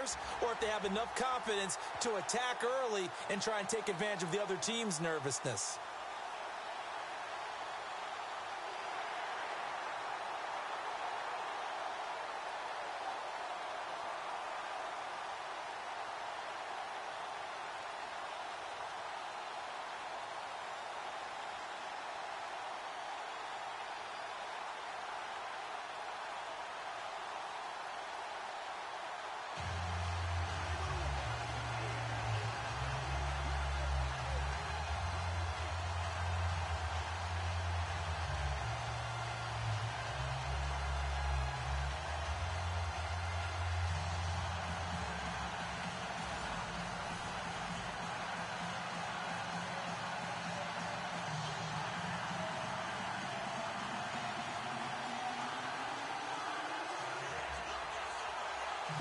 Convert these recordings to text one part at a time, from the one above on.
players or if they have enough confidence to attack early and try and take advantage of the other team's nervousness.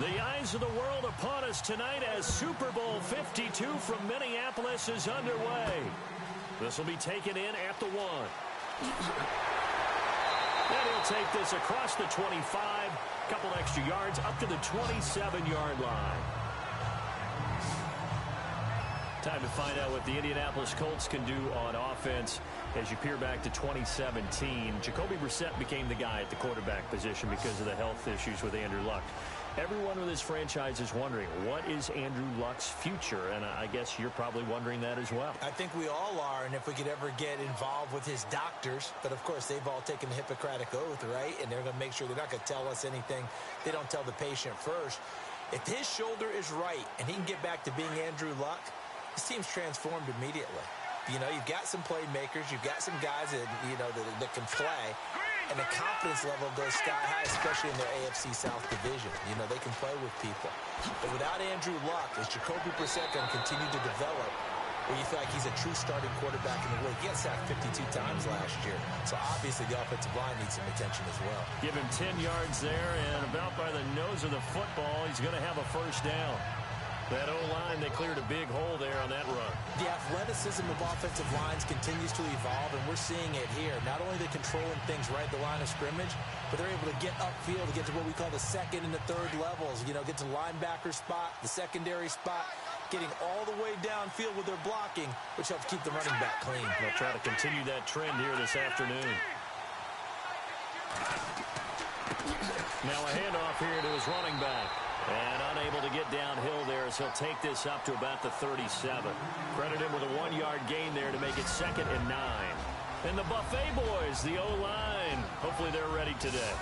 The eyes of the world upon us tonight as Super Bowl 52 from Minneapolis is underway. This will be taken in at the 1. And he'll take this across the 25, couple extra yards up to the 27-yard line. Time to find out what the Indianapolis Colts can do on offense as you peer back to 2017. Jacoby Brissett became the guy at the quarterback position because of the health issues with Andrew Luck. Everyone with this franchise is wondering, what is Andrew Luck's future? And I guess you're probably wondering that as well. I think we all are, and if we could ever get involved with his doctors, but of course they've all taken the Hippocratic Oath, right? And they're going to make sure they're not going to tell us anything they don't tell the patient first. If his shoulder is right and he can get back to being Andrew Luck, his team's transformed immediately. You know, you've got some playmakers, you've got some guys that, you know, that can play. And the confidence level goes sky high, especially in their AFC South division. You know, they can play with people. But without Andrew Luck, is Jacoby Brissett going to continue to develop where you feel like he's a true starting quarterback in the league? He got sacked 52 times last year. So obviously the offensive line needs some attention as well. Give him 10 yards there, and about by the nose of the football, he's going to have a first down. That O-line, they cleared a big hole there on that run. The athleticism of offensive lines continues to evolve, and we're seeing it here. Not only are they controlling things right at the line of scrimmage, but they're able to get upfield to get to what we call the second and the third levels. You know, get to the linebacker spot, the secondary spot, getting all the way downfield with their blocking, which helps keep the running back clean. They'll try to continue that trend here this afternoon. Now a handoff here to his running back. And unable to get downhill there as he'll take this up to about the 37. Credit him with a 1-yard gain there to make it 2nd and 9. And the Buffet boys, the O-line, hopefully they're ready today.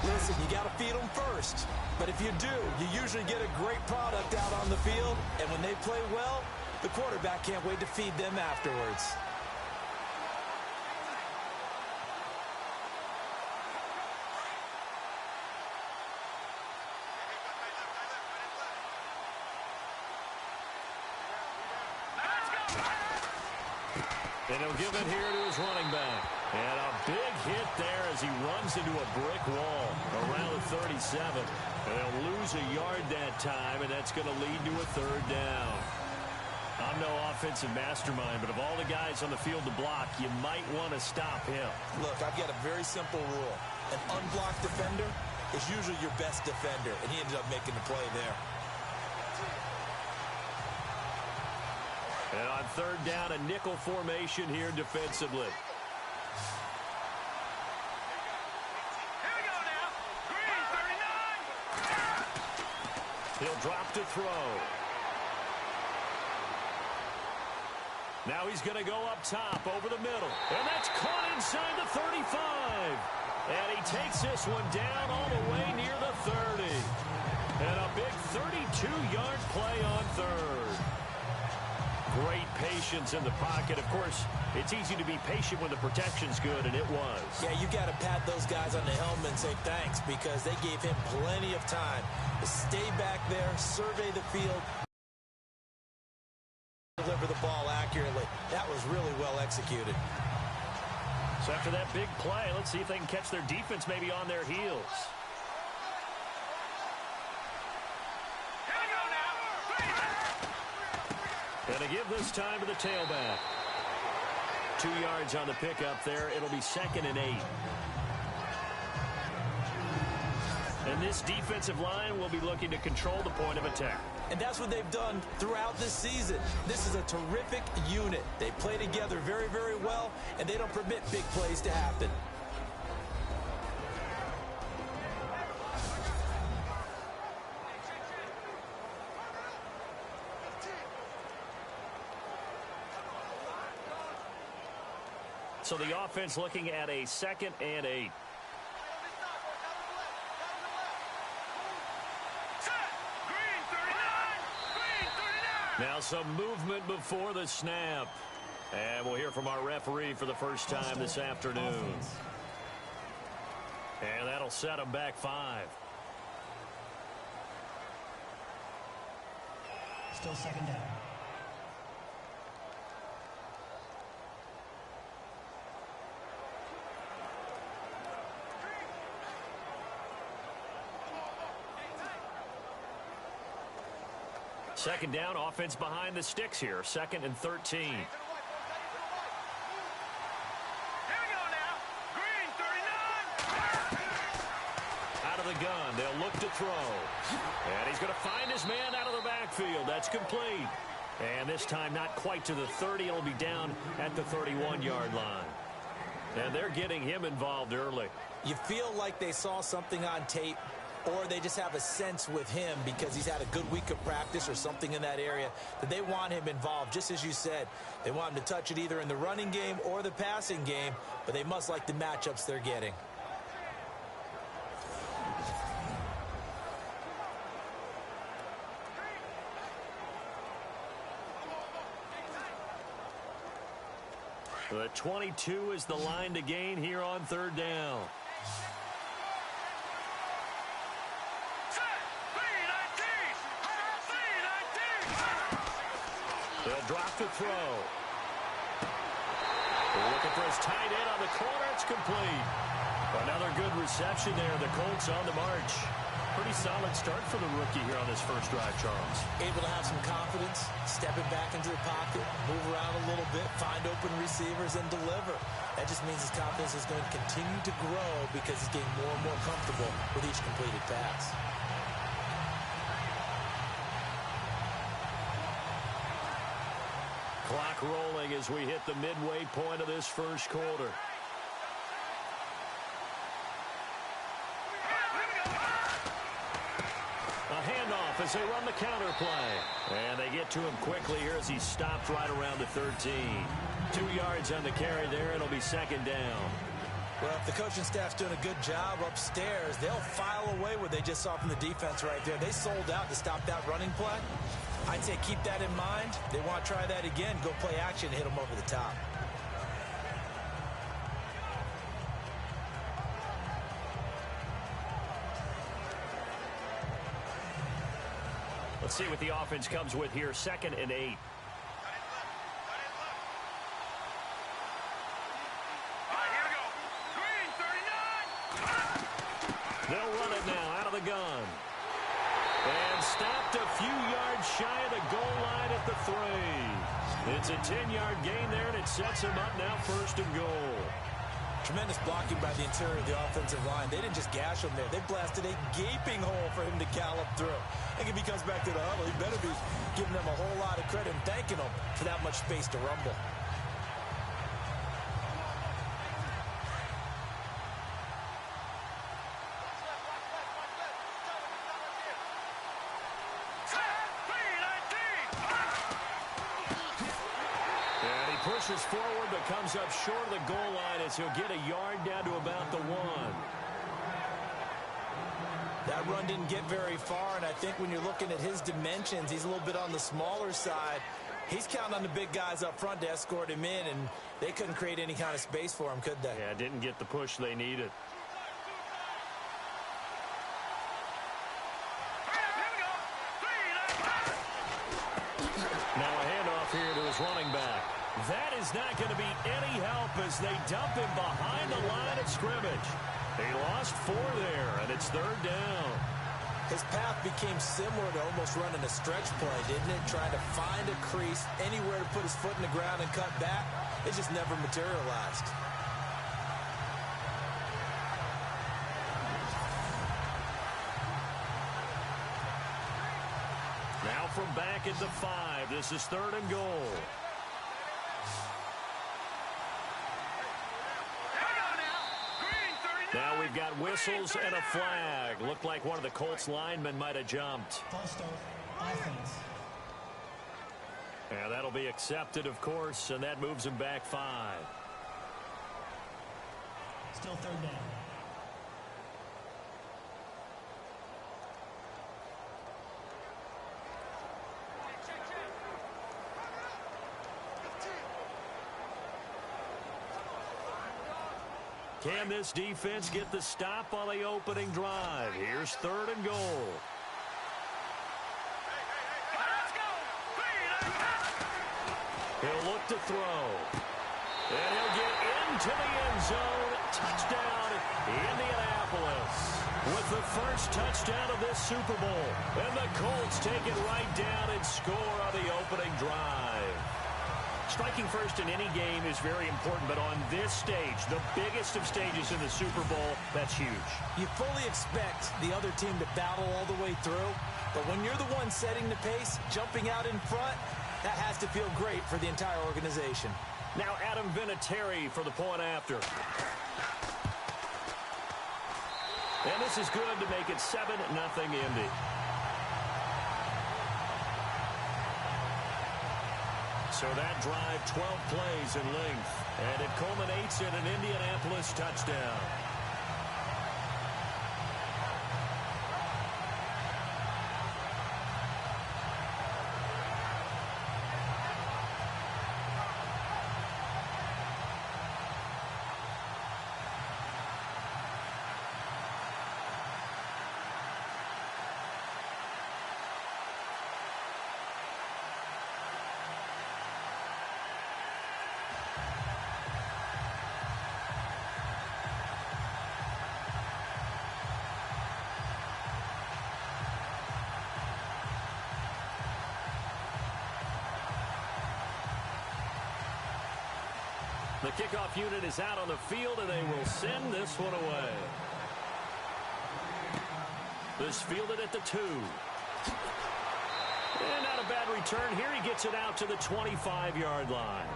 Listen, you got to feed them first. But if you do, you usually get a great product out on the field. And when they play well, the quarterback can't wait to feed them afterwards. And he'll give it here to his running back. And a big hit there as he runs into a brick wall around the 37. And they'll lose a yard that time, and that's going to lead to a 3rd down. I'm no offensive mastermind, but of all the guys on the field to block, you might want to stop him. Look, I've got a very simple rule. An unblocked defender is usually your best defender, and he ended up making the play there. And on 3rd down, a nickel formation here defensively. Here we go now. Green, 39. He'll drop to throw. Now he's going to go up top over the middle. And that's caught inside the 35. And he takes this one down all the way near the 30. And a big 32-yard play on 3rd. Great patience in the pocket. Of course, it's easy to be patient when the protection's good, and it was. Yeah, you got to pat those guys on the helmet and say thanks because they gave him plenty of time to stay back there, survey the field, deliver the ball accurately. That was really well executed. So after that big play, let's see if they can catch their defense maybe on their heels. And to give this time to the tailback. 2 yards on the pickup there. It'll be 2nd and 8. And this defensive line will be looking to control the point of attack. And that's what they've done throughout this season. This is a terrific unit. They play together very, very well, and they don't permit big plays to happen. So the offense looking at a 2nd and 8. Now some movement before the snap. And we'll hear from our referee for the first time this afternoon. And that'll set them back 5. Still 2nd down. Second down, offense behind the sticks here. 2nd and 13. Here we go now. Green 39. Out of the gun, they'll look to throw. And he's going to find his man out of the backfield. That's complete. And this time not quite to the 30. It'll be down at the 31-yard line. And they're getting him involved early. You feel like they saw something on tape, or they just have a sense with him because he's had a good week of practice or something in that area that they want him involved. Just as you said, they want him to touch it either in the running game or the passing game, but they must like the matchups they're getting. The 22 is the line to gain here on 3rd down. They'll drop the throw. Looking for his tight end on the corner. It's complete. Another good reception there. The Colts on the march. Pretty solid start for the rookie here on his first drive, Charles. Able to have some confidence, stepping back into the pocket, move around a little bit, find open receivers, and deliver. That just means his confidence is going to continue to grow because he's getting more and more comfortable with each completed pass. Clock rolling as we hit the midway point of this first quarter. A handoff as they run the counter play. And they get to him quickly here as he stopped right around the 13. 2 yards on the carry there. It'll be 2nd down. Well, if the coaching staff's doing a good job upstairs, they'll file away what they just saw from the defense right there. They sold out to stop that running play. I'd say keep that in mind. They want to try that again. Go play action and hit them over the top. Let's see what the offense comes with here. 2nd and 8. They'll run it now out of the gun. And stopped a few yards shy of the goal line at the 3. It's a 10-yard gain there, and it sets him up now 1st and goal. Tremendous blocking by the interior of the offensive line. They didn't just gash him there. They blasted a gaping hole for him to gallop through. I think if he comes back to the huddle, he better be giving them a whole lot of credit and thanking them for that much space to rumble. Pushes forward but comes up short of the goal line as he'll get a yard down to about the 1. That run didn't get very far, and I think when you're looking at his dimensions, he's a little bit on the smaller side. He's counting on the big guys up front to escort him in, and they couldn't create any kind of space for him, could they? Yeah, didn't get the push they needed. Now a handoff here to his running back. That is not going to be any help as they dump him behind the line of scrimmage. He lost 4 there, and it's 3rd down. His path became similar to almost running a stretch play, didn't it? Trying to find a crease, anywhere to put his foot in the ground and cut back. It just never materialized. Now from back at the 5, this is 3rd and goal. Now we've got whistles and a flag. Looked like one of the Colts linemen might have jumped. False start, offense. Yeah, that'll be accepted, of course, and that moves him back 5. Still 3rd down. Can this defense get the stop on the opening drive? Here's 3rd and goal. He'll look to throw. And he'll get into the end zone. Touchdown, Indianapolis. With the first touchdown of this Super Bowl. And the Colts take it right down and score on the opening drive. Striking first in any game is very important, but on this stage, the biggest of stages in the Super Bowl, that's huge. You fully expect the other team to battle all the way through, but when you're the one setting the pace, jumping out in front, that has to feel great for the entire organization. Now Adam Vinatieri for the point after. And this is good to make it 7-0 Indy. So that drive, 12 plays in length, and it culminates in an Indianapolis touchdown. The kickoff unit is out on the field, and they will send this one away. This fielded at the 2. And not a bad return here. He gets it out to the 25-yard line.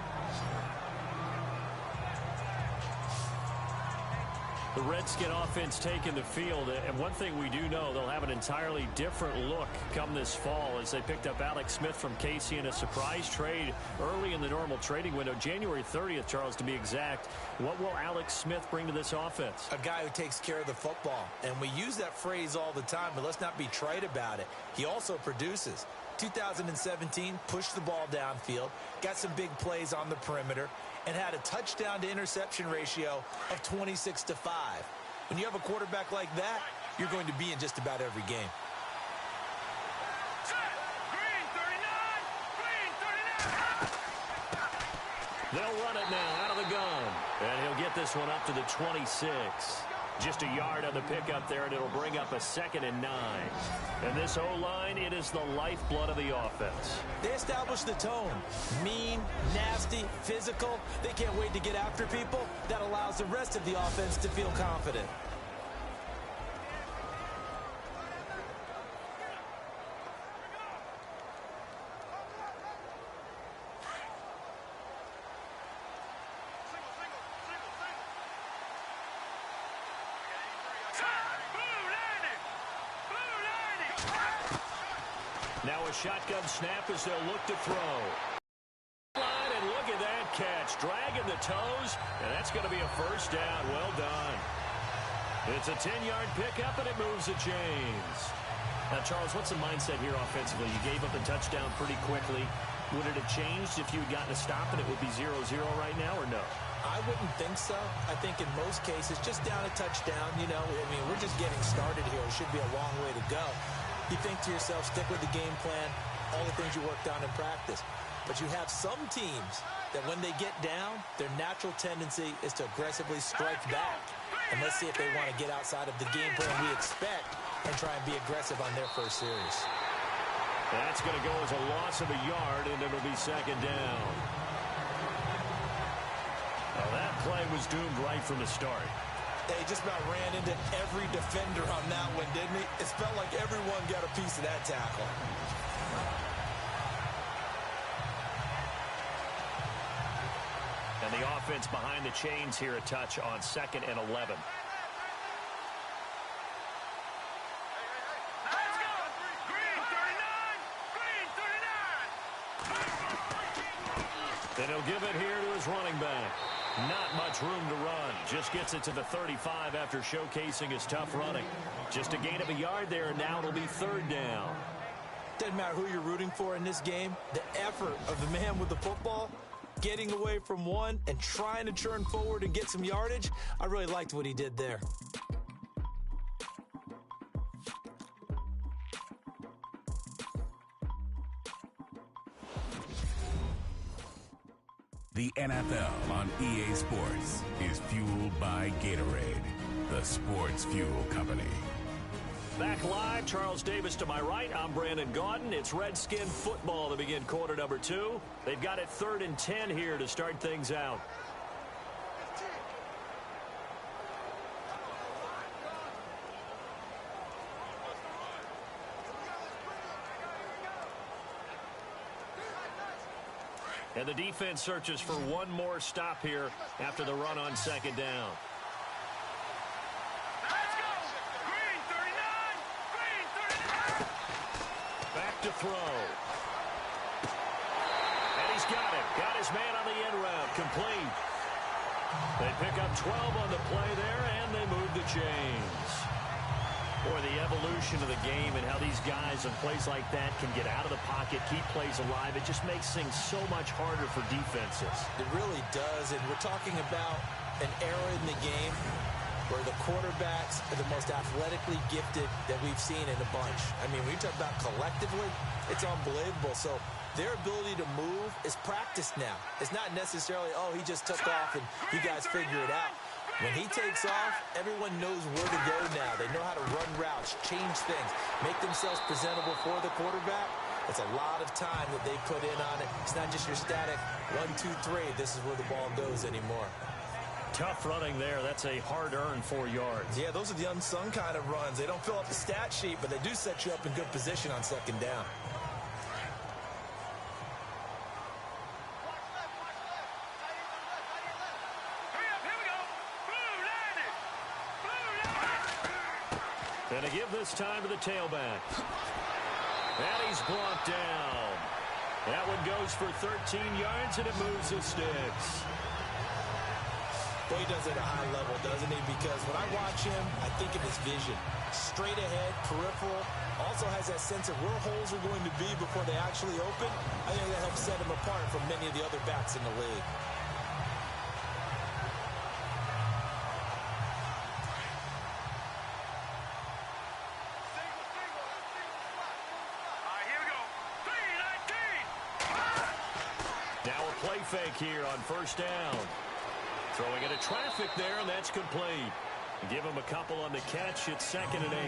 The Redskin offense taking the field, and one thing we do know, they'll have an entirely different look come this fall as they picked up Alex Smith from Casey in a surprise trade early in the normal trading window, January 30th, Charles, to be exact. What will Alex Smith bring to this offense? A guy who takes care of the football, and we use that phrase all the time, but let's not be trite about it. He also produces. 2017, pushed the ball downfield, got some big plays on the perimeter, and had a touchdown to interception ratio of 26-5. When you have a quarterback like that, you're going to be in just about every game. They'll run it now out of the gun, and he'll get this one up to the 26. Just a yard on the pickup there, and it'll bring up a 2nd and 9. And this O-line, it is the lifeblood of the offense. They establish the tone. Mean, nasty, physical. They can't wait to get after people. That allows the rest of the offense to feel confident. Now a shotgun snap as they'll look to throw. And look at that catch. Dragging the toes, and that's going to be a first down. Well done. It's a 10-yard pickup, and it moves the chains. Now, Charles, what's the mindset here offensively? You gave up a touchdown pretty quickly. Would it have changed if you had gotten a stop and it would be 0-0 right now, or no? I wouldn't think so. I think in most cases, just down a touchdown, you know, I mean, we're just getting started here. It should be a long way to go. You think to yourself, stick with the game plan, all the things you worked on in practice. But you have some teams that when they get down, their natural tendency is to aggressively strike back. And let's see if they want to get outside of the game plan we expect and try and be aggressive on their first series. That's going to go as a loss of a yard, and it'll be 2nd down. Well, that play was doomed right from the start. They just about ran into every defender on that one, didn't he? It felt like everyone got a piece of that tackle. And the offense behind the chains here a touch on 2nd and 11. Let's go. Green 39. Green 39. Then he'll give it here to his running back. Not much room to run. Just gets it to the 35 after showcasing his tough running. Just a gain of a yard there, and now it'll be 3rd down. Doesn't matter who you're rooting for in this game. The effort of the man with the football, getting away from one and trying to turn forward and get some yardage, I really liked what he did there. The NFL on EA Sports is fueled by Gatorade, the sports fuel company. Back live, Charles Davis to my right. I'm Brandon Gaudin. It's Redskin football to begin quarter number 2. They've got it 3rd and 10 here to start things out. And the defense searches for one more stop here after the run on 2nd down. Back to throw. And he's got it. Got his man on the end route. Complete. They pick up 12 on the play there, and they move the chains. Boy, the evolution of the game and how these guys in plays like that can get out of the pocket, keep plays alive, it just makes things so much harder for defenses. It really does, and we're talking about an era in the game where the quarterbacks are the most athletically gifted that we've seen in a bunch. I mean, when you talk about collectively, it's unbelievable. So their ability to move is practiced now. It's not necessarily, oh, he just took off and you guys figure it out. When he takes off, everyone knows where to go now. They know how to run routes, change things, make themselves presentable for the quarterback. It's a lot of time that they put in on it. It's not just your static 1, 2, 3. This is where the ball goes anymore. Tough running there. That's a hard-earned 4 yards. Yeah, those are the unsung kind of runs. They don't fill up the stat sheet, but they do set you up in good position on 2nd down. And to give this time to the tailback. And he's brought down. That one goes for 13 yards, and it moves the sticks. Well, he does it at a high level, doesn't he? Because when I watch him, I think of his vision. Straight ahead, peripheral. Also has that sense of where holes are going to be before they actually open. I think that helps set him apart from many of the other backs in the league. Fake here on 1st down. Throwing into traffic there, and that's complete. Give him a couple on the catch. It's 2nd and 8.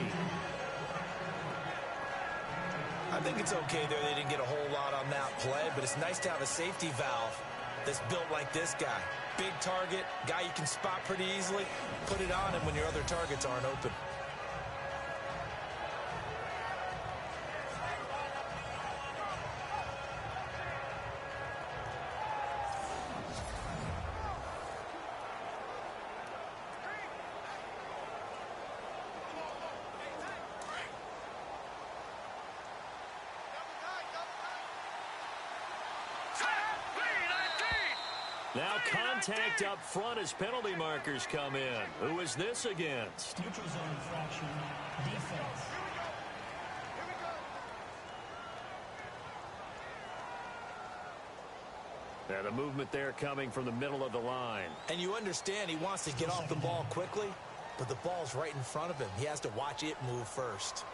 I think it's okay there. They didn't get a whole lot on that play, but it's nice to have a safety valve that's built like this guy. Big target, guy you can spot pretty easily. Put it on him when your other targets aren't open. Now contact up front as penalty markers come in. Who is this against? Neutral zone infraction, defense. Now the movement there coming from the middle of the line. And you understand he wants to get off the ball quickly, but the ball's right in front of him. He has to watch it move first.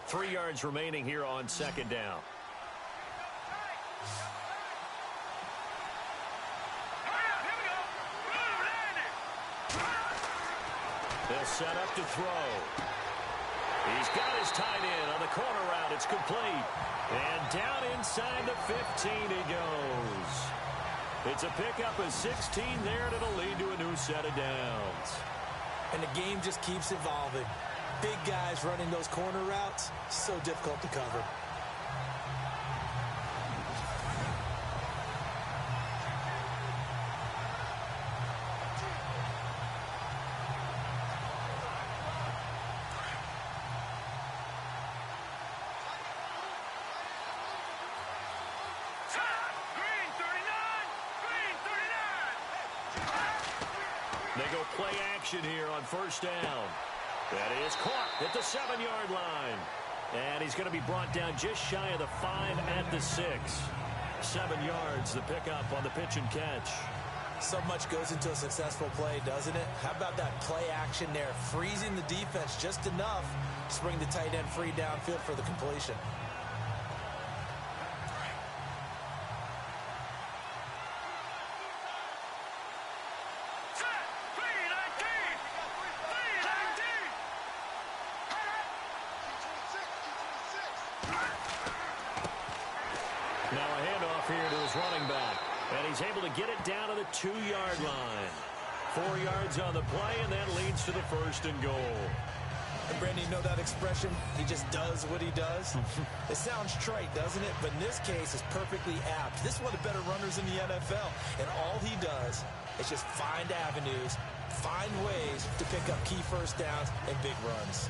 Three yards remaining here on 2nd down. They'll set up to throw. He's got his tight end on the corner route. It's complete. And down inside the 15 he goes. It's a pickup of 16 there, and it'll lead to a new set of downs. And the game just keeps evolving. Big guys running those corner routes, so difficult to cover. They go play action here on first down. That is caught at the 7-yard line. And he's going to be brought down just shy of the 5 at the 6. 7 yards, the pickup on the pitch and catch. So much goes into a successful play, doesn't it? How about that play action there, freezing the defense just enough to bring the tight end free downfield for the completion. Now a handoff here to his running back. And he's able to get it down to the 2-yard line. 4 yards on the play, and that leads to the 1st and goal. And Brandon, you know that expression? He just does what he does. It sounds trite, doesn't it? But in this case, it's perfectly apt. This is one of the better runners in the NFL. And all he does is just find avenues, find ways to pick up key first downs and big runs.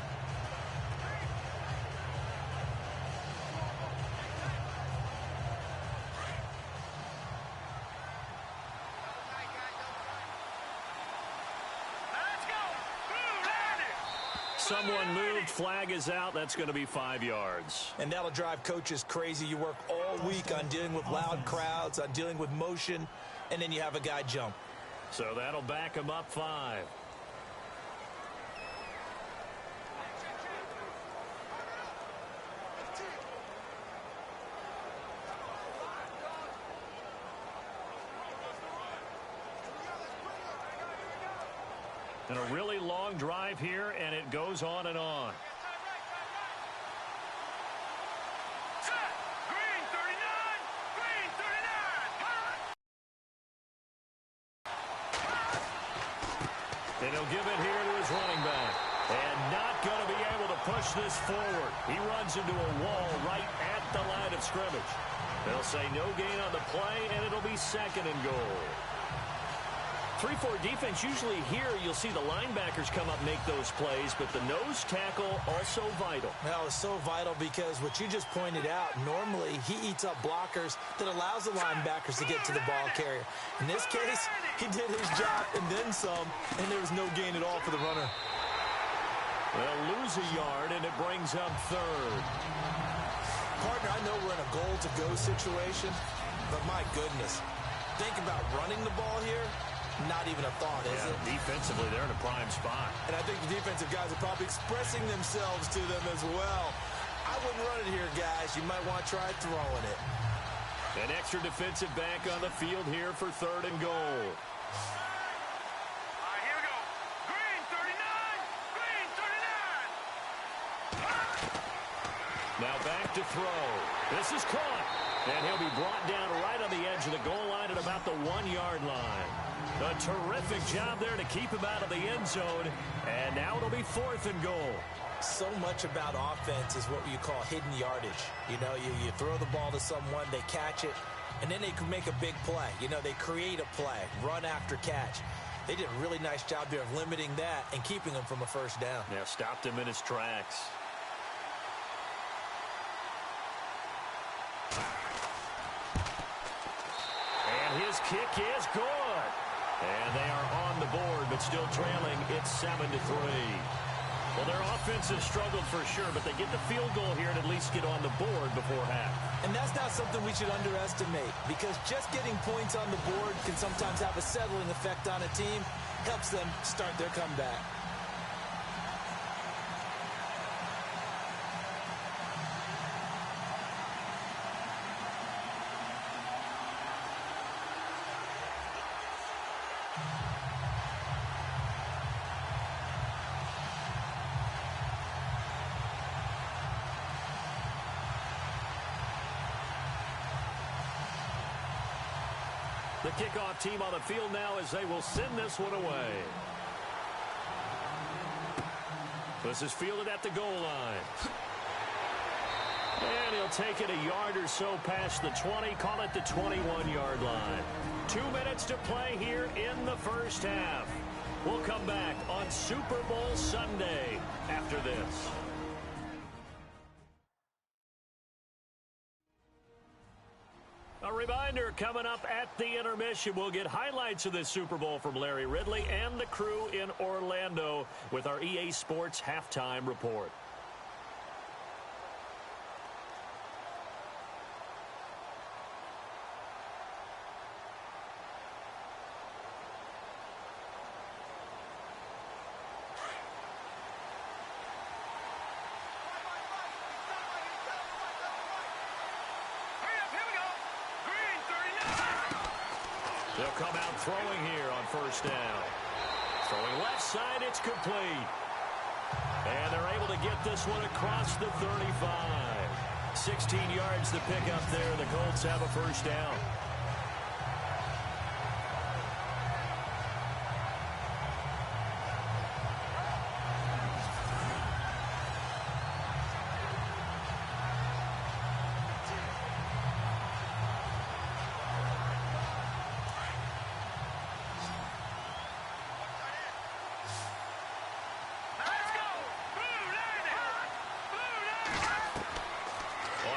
Someone moved, flag is out. That's going to be 5 yards. And that'll drive coaches crazy. You work all week on dealing with loud crowds, on dealing with motion, and then you have a guy jump. So that'll back him up 5. And a really long drive here, and it goes on and on. Green 39! And he'll give it here to his running back. And not going to be able to push this forward. He runs into a wall right at the line of scrimmage. They'll say no gain on the play, and it'll be 2nd and goal. 3-4 defense, usually here you'll see the linebackers come up and make those plays, but the nose tackle also vital. Now, it's so vital because what you just pointed out, normally he eats up blockers that allows the linebackers to get to the ball carrier. In this case, he did his job and then some, and there was no gain at all for the runner. They'll lose a yard, and it brings up 3rd. Partner, I know we're in a goal-to-go situation, but my goodness, think about running the ball here. Not even a thought, is it? Defensively, they're in a prime spot. And I think the defensive guys are probably expressing themselves to them as well. I wouldn't run it here, guys. You might want to try throwing it. An extra defensive back on the field here for 3rd and goal. All right, here we go. Green 39! Green 39! Now back to throw. This is caught. And he'll be brought down right on the edge of the goal line at about the 1-yard line. A terrific job there to keep him out of the end zone. And now it'll be 4th and goal. So much about offense is what you call hidden yardage. You know, you throw the ball to someone, they catch it, and then they can make a big play. You know, they create a play, run after catch. They did a really nice job there of limiting that and keeping him from a first down. Yeah, stopped him in his tracks. And his kick is good. And they are on the board, but still trailing. It's 7-3. Well, their offense has struggled for sure, but they get the field goal here and at least get on the board before half. And that's not something we should underestimate, because just getting points on the board can sometimes have a settling effect on a team. Helps them start their comeback. The kickoff team on the field now as they will send this one away. This is fielded at the goal line. And he'll take it a yard or so past the 20, call it the 21-yard line. 2 minutes to play here in the first half. We'll come back on Super Bowl Sunday after this. A reminder, coming up at the intermission, we'll get highlights of this Super Bowl from Larry Ridley and the crew in Orlando with our EA Sports Halftime Report. They'll come out throwing here on first down. Throwing left side, it's complete. And they're able to get this one across the 35. 16 yards to pick up there. The Colts have a first down.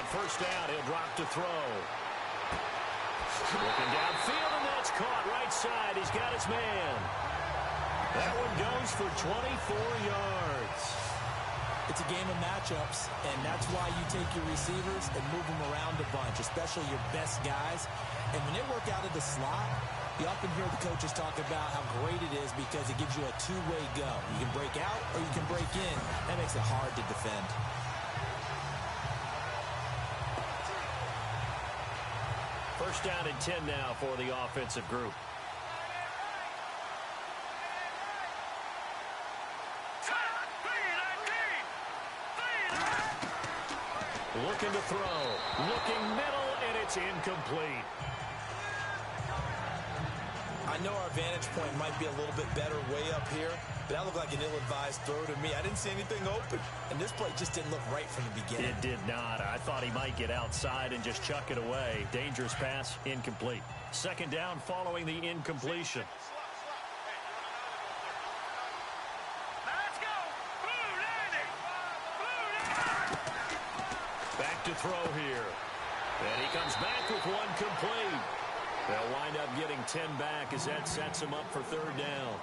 First down, he'll drop to throw. Looking downfield, and that's caught right side. He's got his man. That one goes for 24 yards. It's a game of matchups, and that's why you take your receivers and move them around a bunch, especially your best guys. And when they work out of the slot, you often hear the coaches talk about how great it is because it gives you a two-way go. You can break out or you can break in. That makes it hard to defend. First down and 10 now for the offensive group. Looking to throw. Looking middle, and it's incomplete. I know our vantage point might be a little bit better way up here, but that looked like an ill-advised throw to me. I didn't see anything open, and this play just didn't look right from the beginning. It did not. I thought he might get outside and just chuck it away. Dangerous pass, incomplete. Second down following the incompletion. Let's go! Back to throw here. And he comes back with one complete. They'll wind up getting 10 back as that sets him up for third down.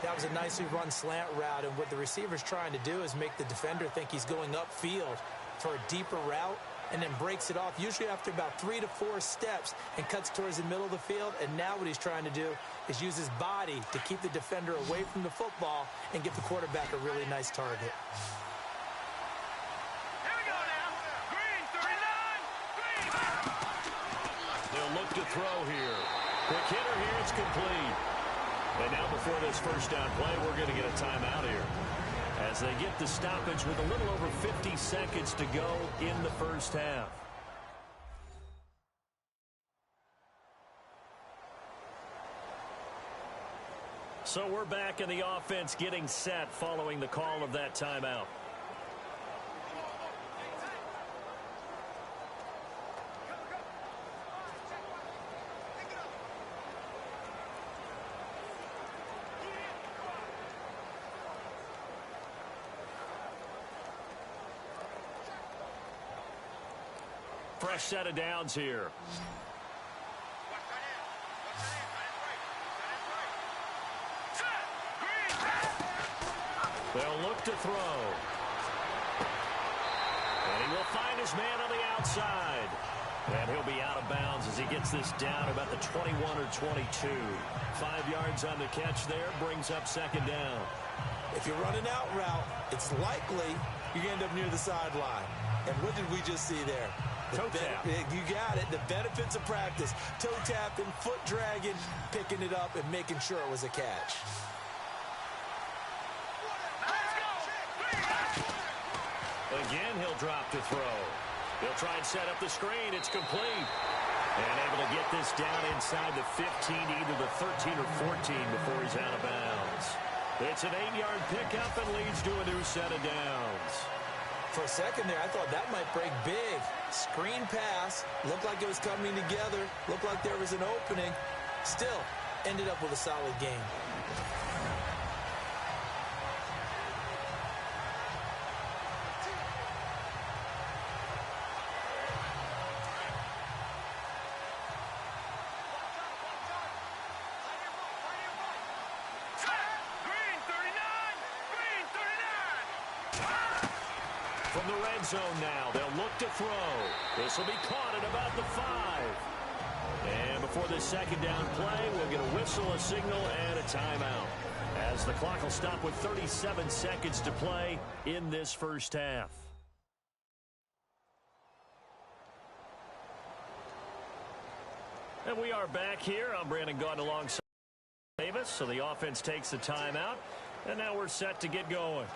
That was a nicely run slant route, and what the receiver's trying to do is make the defender think he's going upfield for a deeper route and then breaks it off, usually after about 3 to 4 steps, and cuts towards the middle of the field. And now what he's trying to do is use his body to keep the defender away from the football and give the quarterback a really nice target. Here we go now. Green, 39. Green. They'll look to throw here. Quick hitter here, it's complete. And now before this first down play, we're going to get a timeout here as they get the stoppage with a little over 50 seconds to go in the first half. So we're back in the offense getting set following the call of that timeout. Fresh set of downs here. They'll look to throw. And he will find his man on the outside. And he'll be out of bounds as he gets this down about the 21 or 22. 5 yards on the catch there, brings up second down. If you're running out route, it's likely you're going to end up near the sideline. And what did we just see there? Toe tap. You got it. The benefits of practice. Toe tapping, foot dragging, picking it up, and making sure it was a catch. Again, he'll drop to throw. They'll try and set up the screen. It's complete. And able to get this down inside the 15, either the 13 or 14 before he's out of bounds. It's an 8-yard pickup and leads to a new set of downs. For a second there, I thought that might break big. Screen pass. Looked like it was coming together. Looked like there was an opening. Still, ended up with a solid game. From the red zone now, they'll look to throw. This will be caught at about the 5. And before this second down play, we'll get a whistle, a signal, and a timeout, as the clock will stop with 37 seconds to play in this first half. And we are back here. I'm Brandon Gaudin alongside Davis. So the offense takes the timeout, and now we're set to get going.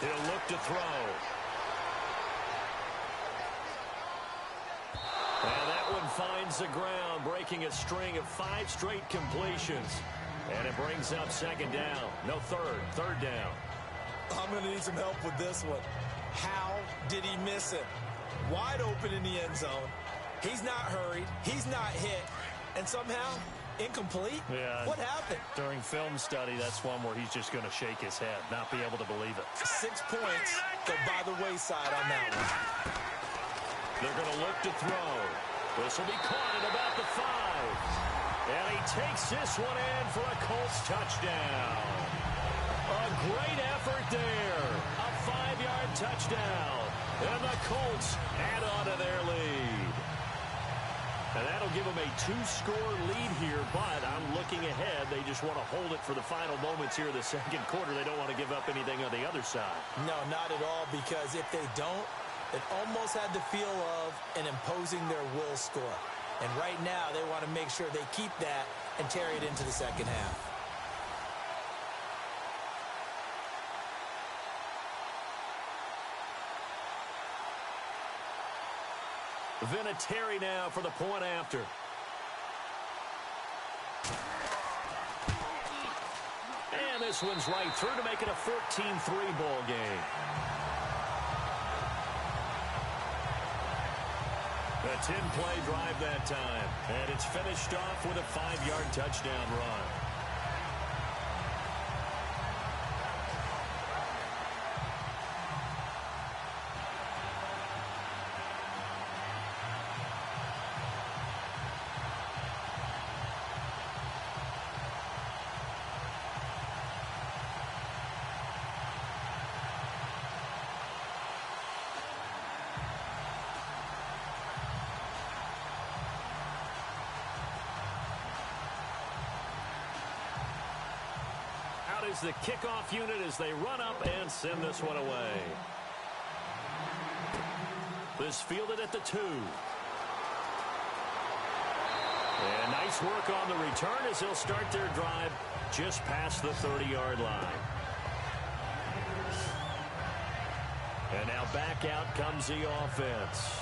He'll look to throw. And that one finds the ground, breaking a string of 5 straight completions. And it brings up second down. No, third down. I'm going to need some help with this one. How did he miss it? Wide open in the end zone. He's not hurried. He's not hit. And somehow, incomplete? Yeah. What happened? During film study, that's one where he's just going to shake his head, not be able to believe it. 6 points go by the wayside on that one. They're going to look to throw. This will be caught at about the 5. And he takes this one in for a Colts touchdown. A great effort there. A 5-yard touchdown. And the Colts add on to their lead. And that'll give them a 2-score lead here, but I'm looking ahead. They just want to hold it for the final moments here in the second quarter. They don't want to give up anything on the other side. No, not at all, because if they don't, it almost had the feel of an imposing their will score. And right now, they want to make sure they keep that and carry it into the second half. Vinatieri now for the point after. And this one's right through to make it a 14-3 ball game. A 10-play drive that time. And it's finished off with a 5-yard touchdown run. Is the kickoff unit as they run up and send this one away. This fielded at the 2. And nice work on the return as they'll start their drive just past the 30-yard line. And now back out comes the offense.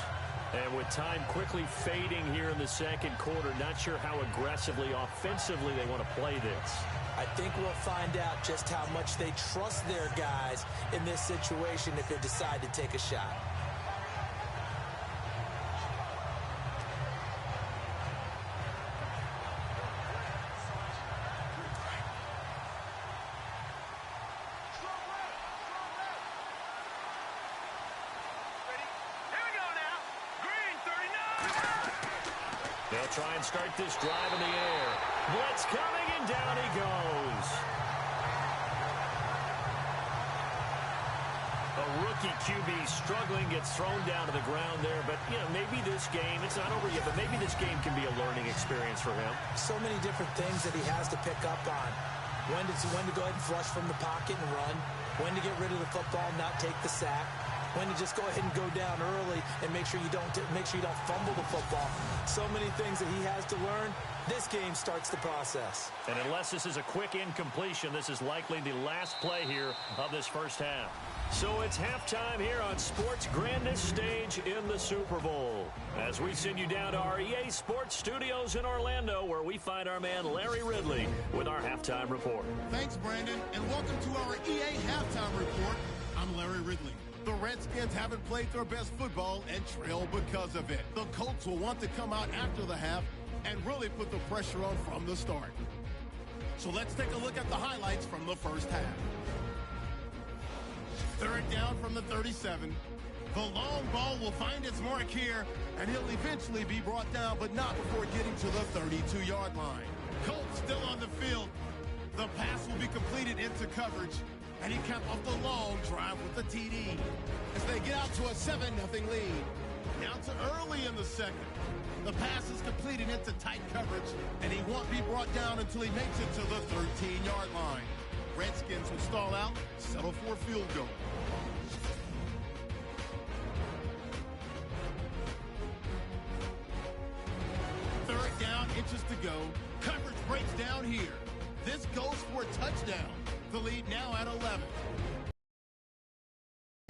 And with time quickly fading here in the second quarter, not sure how aggressively, offensively they want to play this. I think we'll find out just how much they trust their guys in this situation if they decide to take a shot. They'll try and start this drive in the air. Blitz coming, and down he goes. A rookie QB struggling, gets thrown down to the ground there. But, you know, maybe this game, it's not over yet, but maybe this game can be a learning experience for him. So many different things that he has to pick up on. When to go ahead and flush from the pocket and run. When to get rid of the football and not take the sack. When to just go ahead and go down early and make sure you don't fumble the football. So many things that he has to learn. This game starts the process. And unless this is a quick incompletion, this is likely the last play here of this first half. So it's halftime here on sports' grandest stage in the Super Bowl. As we send you down to our EA Sports Studios in Orlando, where we find our man Larry Ridley with our halftime report. Thanks, Brandon, and welcome to our EA Halftime Report. I'm Larry Ridley. The Redskins haven't played their best football and trail because of it. The Colts will want to come out after the half and really put the pressure on from the start. So let's take a look at the highlights from the first half. Third down from the 37. The long ball will find its mark here, and he'll eventually be brought down, but not before getting to the 32-yard line. Colts still on the field. The pass will be completed into coverage, and he capped off the long drive with the TD as they get out to a 7-0 lead. Down to early in the second. The pass is completed into tight coverage, and he won't be brought down until he makes it to the 13-yard line. Redskins will stall out, settle for a field goal. Third down, inches to go. Coverage breaks down here. This goes for a touchdown. The lead now at 11.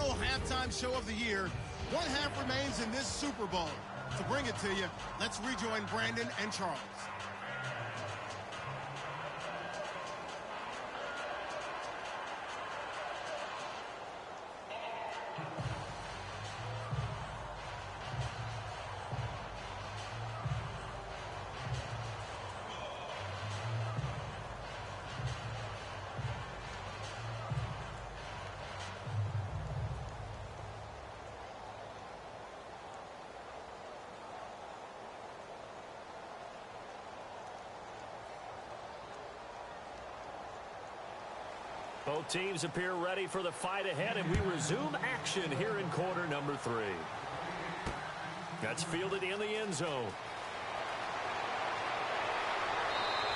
Halftime show of the year. One half remains in this Super Bowl. To bring it to you, let's rejoin Brandon and Charles. Both teams appear ready for the fight ahead, and we resume action here in quarter number 3. That's fielded in the end zone.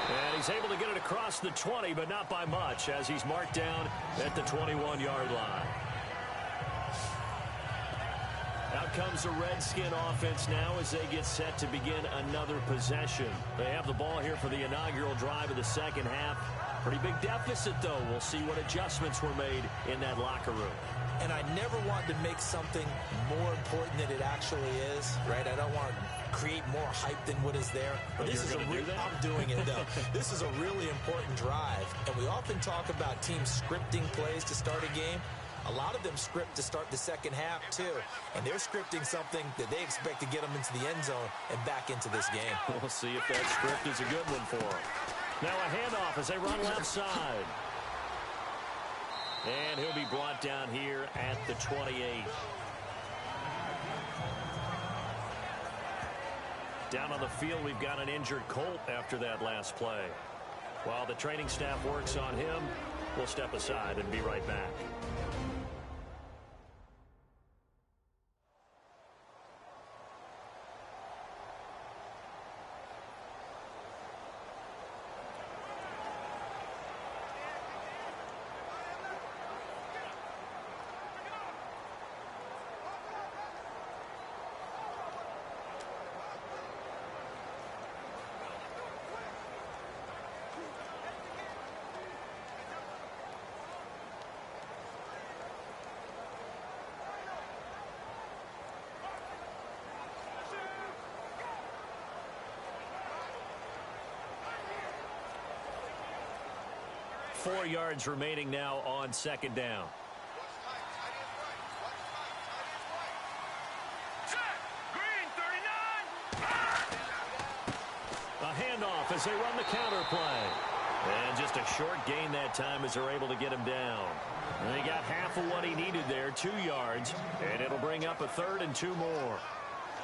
And he's able to get it across the 20, but not by much, as he's marked down at the 21-yard line. Out comes the Redskin offense now as they get set to begin another possession. They have the ball here for the inaugural drive of the second half. Pretty big deficit, though. We'll see what adjustments were made in that locker room. And I never want to make something more important than it actually is, right? I don't want to create more hype than what is there. But this is I'm doing it, though. This is a really important drive. And we often talk about teams scripting plays to start a game. A lot of them script to start the second half, too. And they're scripting something that they expect to get them into the end zone and back into this game. We'll see if that script is a good one for them. Now a handoff as they run left side. And he'll be brought down here at the 28. Down on the field, we've got an injured Colt after that last play. While the training staff works on him, we'll step aside and be right back. Four yards remaining now on second down. A handoff as they run the counter play. And just a short gain that time as they're able to get him down. And they got half of what he needed there, 2 yards. And it'll bring up a 3rd and 2 more.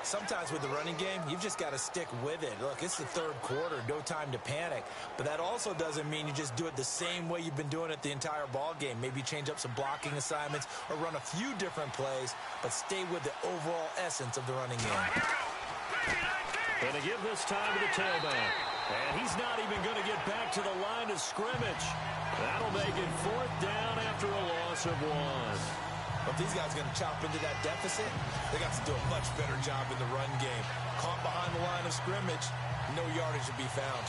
Sometimes with the running game, you've just got to stick with it. Look, it's the third quarter, no time to panic. But that also doesn't mean you just do it the same way you've been doing it the entire ball game. Maybe change up some blocking assignments or run a few different plays, but stay with the overall essence of the running game. And to give this time to the tailback. And he's not even going to get back to the line of scrimmage. That'll make it 4th down after a loss of 1. If these guys are going to chop into that deficit, they got to do a much better job in the run game. Caught behind the line of scrimmage, no yardage to be found.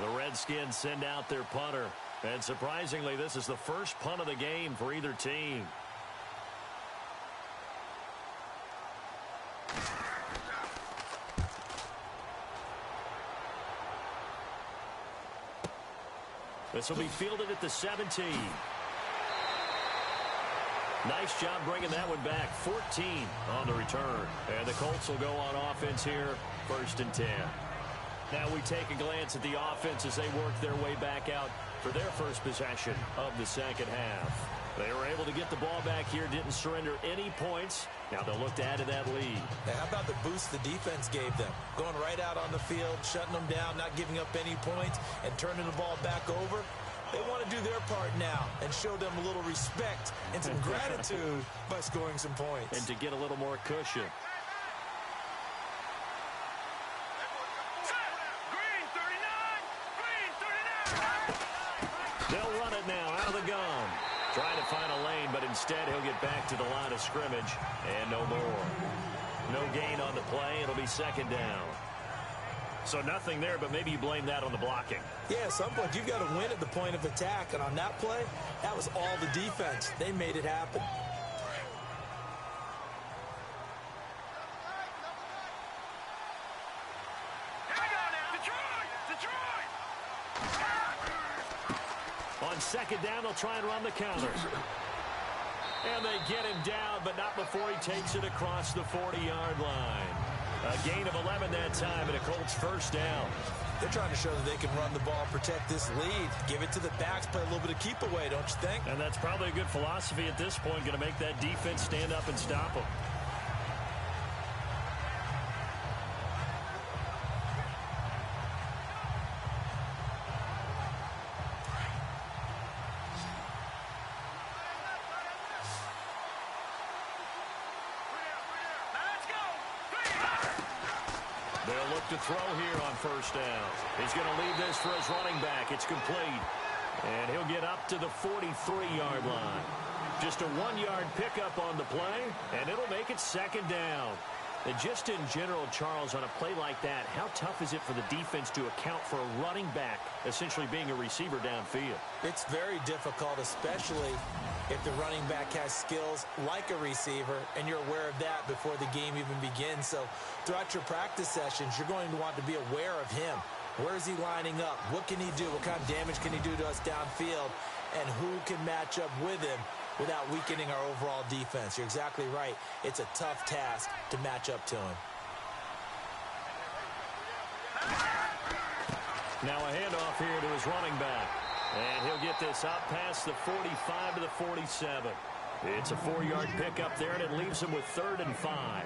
The Redskins send out their punter. And surprisingly, this is the first punt of the game for either team. This will be fielded at the 17. Nice job bringing that one back. 14 on the return. And the Colts will go on offense here, 1st and 10. Now we take a glance at the offense as they work their way back out for their first possession of the second half. They were able to get the ball back here, didn't surrender any points. Now they'll look to add to that lead. Now, how about the boost the defense gave them? Going right out on the field, shutting them down, not giving up any points, and turning the ball back over. They want to do their part now and show them a little respect and some gratitude by scoring some points. And to get a little more cushion. They'll run it now out of the gun. Trying to find a lane, but instead he'll get back to the line of scrimmage. And no more. No gain on the play. It'll be 2nd down. So nothing there, but maybe you blame that on the blocking. Yeah, at some point you've got to win at the point of attack. And on that play, that was all the defense. They made it happen. On 2nd down, they'll try and run the counter. And they get him down, but not before he takes it across the 40-yard line. A gain of 11 that time, and a Colts 1st down. They're trying to show that they can run the ball, protect this lead, give it to the backs, play a little bit of keep away, don't you think? And that's probably a good philosophy at this point, going to make that defense stand up and stop them. They'll look to throw here on 1st down. He's going to leave this for his running back. It's complete. And he'll get up to the 43-yard line. Just a 1-yard pickup on the play, and it'll make it 2nd down. And just in general, Charles, on a play like that, how tough is it for the defense to account for a running back essentially being a receiver downfield? It's very difficult, especially if the running back has skills like a receiver, and you're aware of that before the game even begins. So throughout your practice sessions, you're going to want to be aware of him. Where is he lining up? What can he do? What kind of damage can he do to us downfield? And who can match up with him without weakening our overall defense? You're exactly right. It's a tough task to match up to him. Now a handoff here to his running back. And he'll get this up past the 45 to the 47. It's a 4-yard pickup there, and it leaves him with 3rd and 5.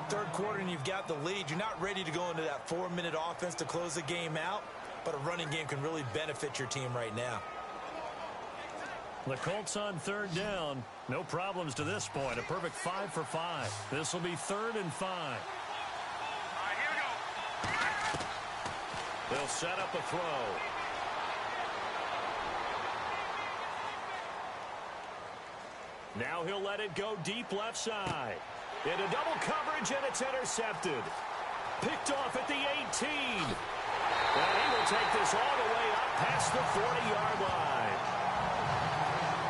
Third quarter, and you've got the lead. You're not ready to go into that 4-minute offense to close the game out, but a running game can really benefit your team right now. The Colts on 3rd down. No problems to this point. A perfect 5 for 5. This will be 3rd and 5. All right, here we go. They'll set up a throw. Now he'll let it go deep left side. Into double coverage, and it's intercepted. Picked off at the 18. And he will take this all the way up past the 40-yard line.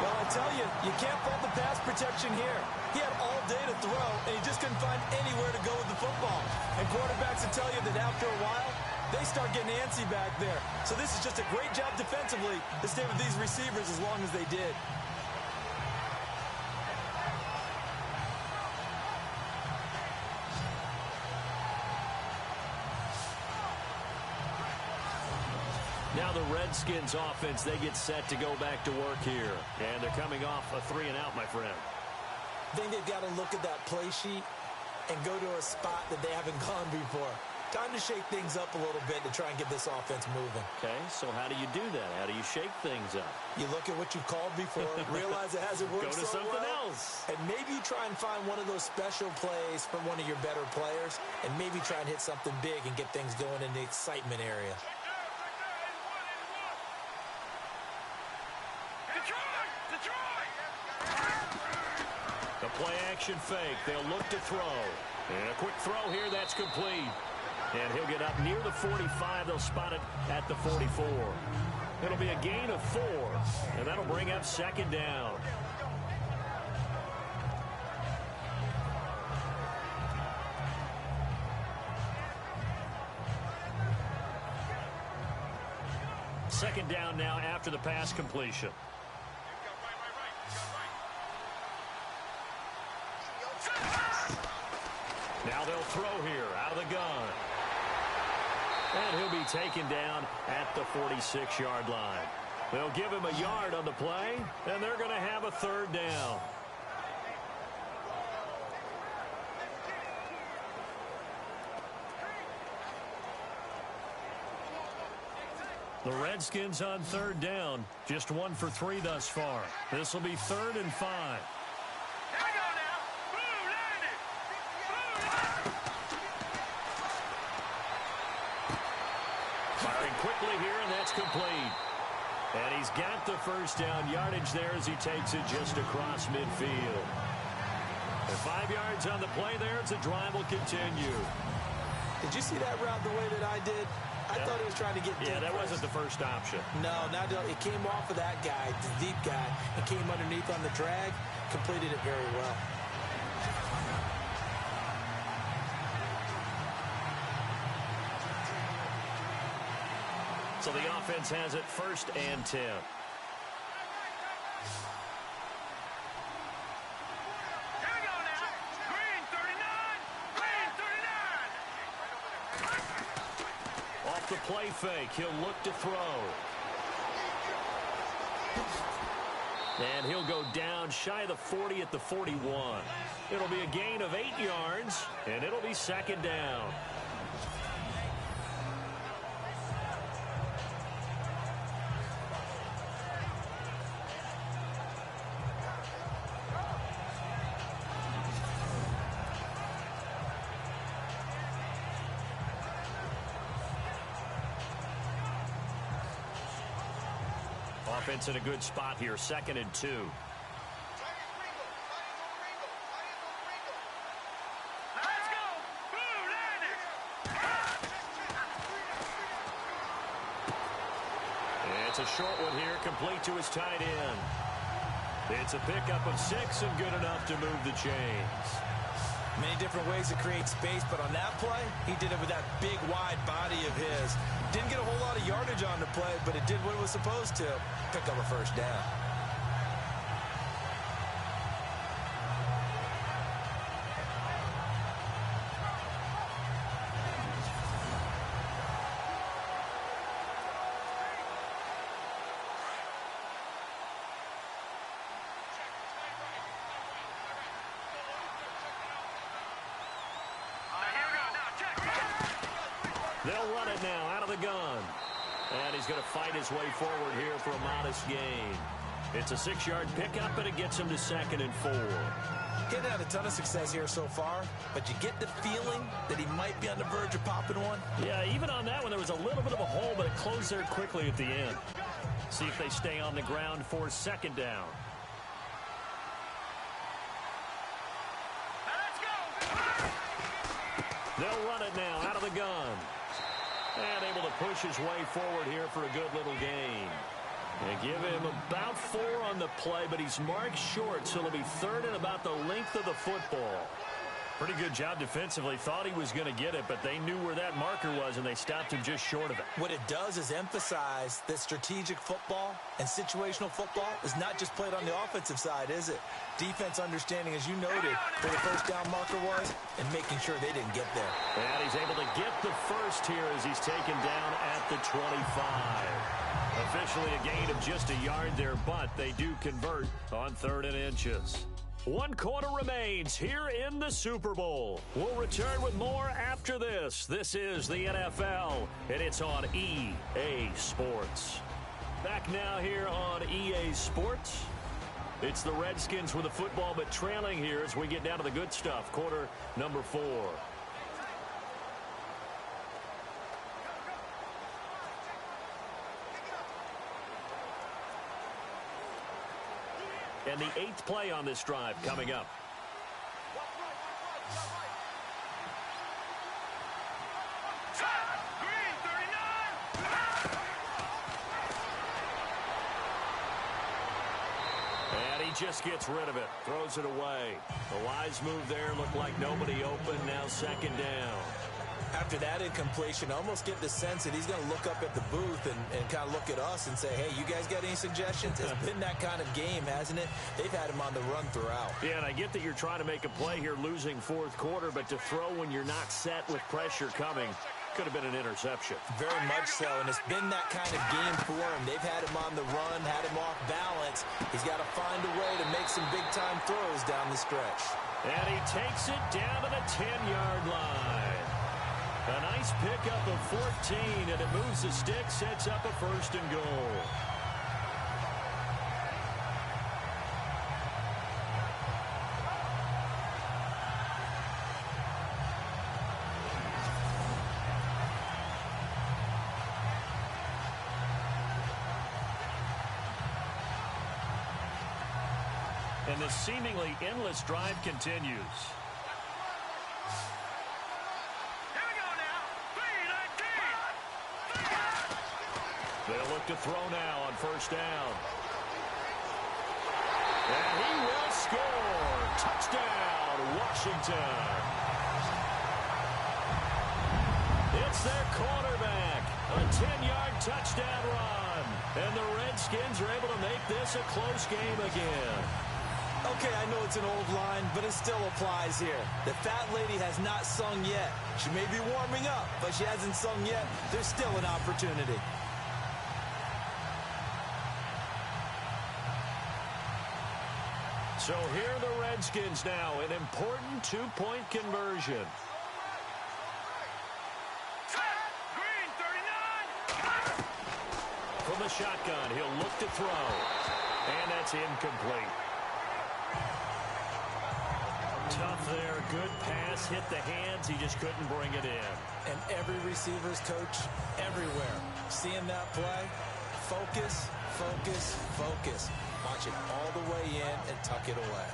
Well, I tell you, you can't fault the pass protection here. He had all day to throw, and he just couldn't find anywhere to go with the football. And quarterbacks will tell you that after a while, they start getting antsy back there. So this is just a great job defensively to stay with these receivers as long as they did. Now the Redskins offense, they get set to go back to work here. And they're coming off a 3-and-out, my friend. I think they've got to look at that play sheet and go to a spot that they haven't gone before. Time to shake things up a little bit to try and get this offense moving. Okay, so how do you do that? How do you shake things up? You look at what you called before, realize it hasn't worked Go to so something well, else. and maybe you try and find one of those special plays from one of your better players, and maybe try and hit something big and get things going in the excitement area. The play-action fake. They'll look to throw. And a quick throw here. That's complete. And he'll get up near the 45. They'll spot it at the 44. It'll be a gain of 4. And that'll bring up second down. Second down now after the pass completion. Now they'll throw here out of the gun. And he'll be taken down at the 46-yard line. They'll give him a yard on the play, and they're going to have a third down. The Redskins on third down, just 1 for 3 thus far. This will be 3rd and 5. Firing quickly here, and that's complete. And he's got the first down yardage there as he takes it just across midfield. And 5 yards on the play there as the drive will continue. Did you see that route the way that I did? I thought he was trying to get deep. Yeah, that first. wasn't the first option. No, it came off of that guy, the deep guy, and came underneath on the drag, completed it very well. So the offense has it 1st and 10. Off the play fake, he'll look to throw. And he'll go down shy of the 40 at the 41. It'll be a gain of 8 yards, and it'll be second down. Offense in a good spot here, 2nd and 2. It's a short one here, complete to his tight end. It's a pickup of 6 and good enough to move the chains. Many different ways to create space, but on that play, he did it with that big, wide body of his. Didn't get a whole lot of yardage on the play, but it did what it was supposed to. Pick up a first down. They'll run it now out of the gun. And he's going to fight his way forward here for a modest gain. It's a 6-yard pickup, and it gets him to 2nd and 4. Getting had a ton of success here so far, but you get the feeling that he might be on the verge of popping one. Yeah, even on that one, there was a little bit of a hole, but it closed there quickly at the end. See if they stay on the ground for 2nd down. They'll run it now out of the gun. And able to push his way forward here for a good little gain. They give him about 4 on the play, but he's marked short, so it'll be 3rd and about the length of the football. Pretty good job defensively. Thought he was going to get it, but they knew where that marker was, and they stopped him just short of it. What it does is emphasize that strategic football and situational football is not just played on the offensive side, is it? Defense understanding, as you noted, where the first down marker was and making sure they didn't get there. And he's able to get the first here as he's taken down at the 25. Officially a gain of just a yard there, but they do convert on 3rd and inches. 1 quarter remains here in the Super Bowl. We'll return with more after this. This is the NFL, and it's on EA Sports. Back now here on EA Sports. It's the Redskins with the football, but trailing here as we get down to the good stuff. Quarter number 4. And the 8th play on this drive coming up. And he just gets rid of it, throws it away. The wise move there, looked like nobody open, now 2nd down. After that incompletion, I almost get the sense that he's going to look up at the booth and kind of look at us and say, hey, you guys got any suggestions? It's been that kind of game, hasn't it? They've had him on the run throughout. Yeah, and I get that you're trying to make a play here, losing 4th quarter, but to throw when you're not set with pressure coming could have been an interception. Very much so, and it's been that kind of game for him. They've had him on the run, had him off balance. He's got to find a way to make some big-time throws down the stretch. And he takes it down to the 10-yard line. A nice pickup of 14, and it moves the stick, sets up a 1st and goal. And the seemingly endless drive continues. They'll look to throw now on 1st down. And he will score. Touchdown, Washington. It's their quarterback. A 10-yard touchdown run. And the Redskins are able to make this a close game again. Okay, I know it's an old line, but it still applies here. The fat lady has not sung yet. She may be warming up, but she hasn't sung yet. There's still an opportunity. So here are the Redskins now, an important 2-point conversion. Green, 39. From the shotgun, he'll look to throw. And that's incomplete. Tough there, good pass, hit the hands, he just couldn't bring it in. And every receiver's coach everywhere. Seeing that play, focus, focus, focus. Watch it all the way in and tuck it away.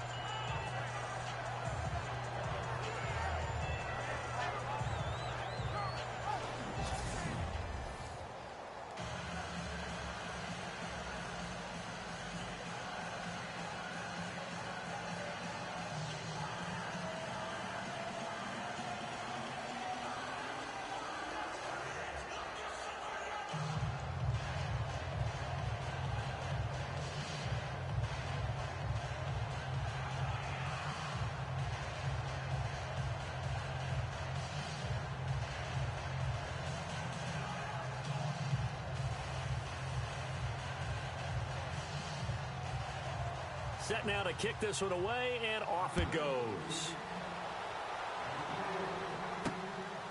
Set now to kick this one away, and off it goes.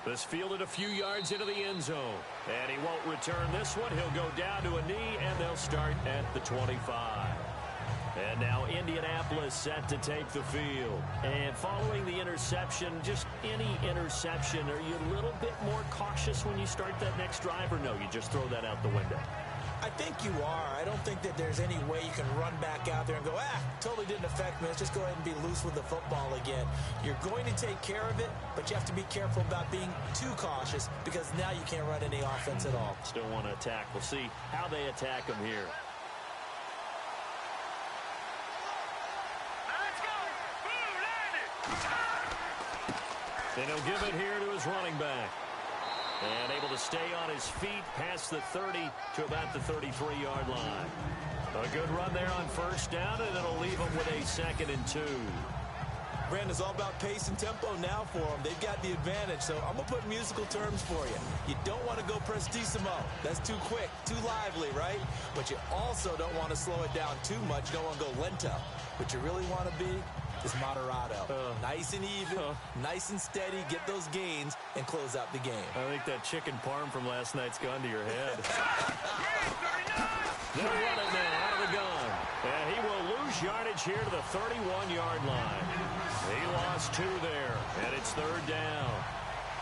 This fielded a few yards into the end zone. And he won't return this one. He'll go down to a knee, and they'll start at the 25. And now Indianapolis set to take the field. And following the interception, just any interception, are you a little bit more cautious when you start that next drive, or no, you just throw that out the window? I think you are. I don't think that there's any way you can run back out there and go, totally didn't affect me. Let's just go ahead and be loose with the football again. You're going to take care of it, but you have to be careful about being too cautious because now you can't run any offense at all. Still want to attack. We'll see how they attack him here. Let's go. Boom, landed. And he'll give it here to his running back. And able to stay on his feet past the 30 to about the 33-yard line. A good run there on first down, and it'll leave him with a 2nd and 2. Brandon, it's all about pace and tempo now for them. They've got the advantage, so I'm going to put musical terms for you. You don't want to go prestissimo. That's too quick, too lively, right? But you also don't want to slow it down too much. You don't want to go lento. What you really want to be is moderado. Nice and even, nice and steady, get those gains, and close out the game. I think that chicken parm from last night's gone to your head. They'll run it now out of the gun. And he will lose yardage here to the 31-yard line. He lost 2 there, and it's 3rd down.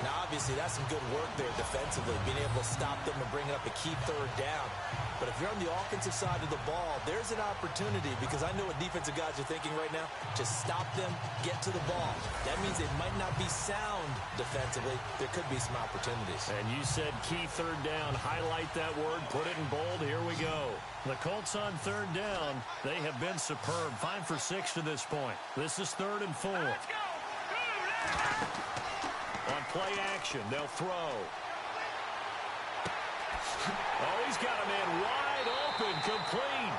Now, obviously, that's some good work there defensively, being able to stop them and bring up a key 3rd down. But if you're on the offensive side of the ball, there's an opportunity, because I know what defensive guys are thinking right now. Just stop them, get to the ball. That means they might not be sound defensively. There could be some opportunities. And you said key 3rd down. Highlight that word. Put it in bold. Here we go. The Colts on 3rd down. They have been superb. 5 for 6 to this point. This is 3rd and 4. Let's go. On play action, they'll throw. Oh, he's got a man wide open, complete.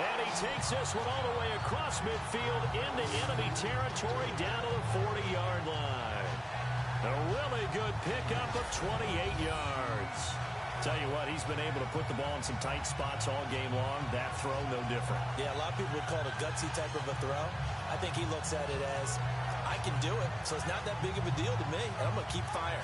And he takes this one all the way across midfield into enemy territory down to the 40-yard line. A really good pickup of 28 yards. Tell you what, he's been able to put the ball in some tight spots all game long. That throw, no different. Yeah, a lot of people would call it a gutsy type of a throw. I think he looks at it as, I can do it, so it's not that big of a deal to me, and I'm going to keep firing.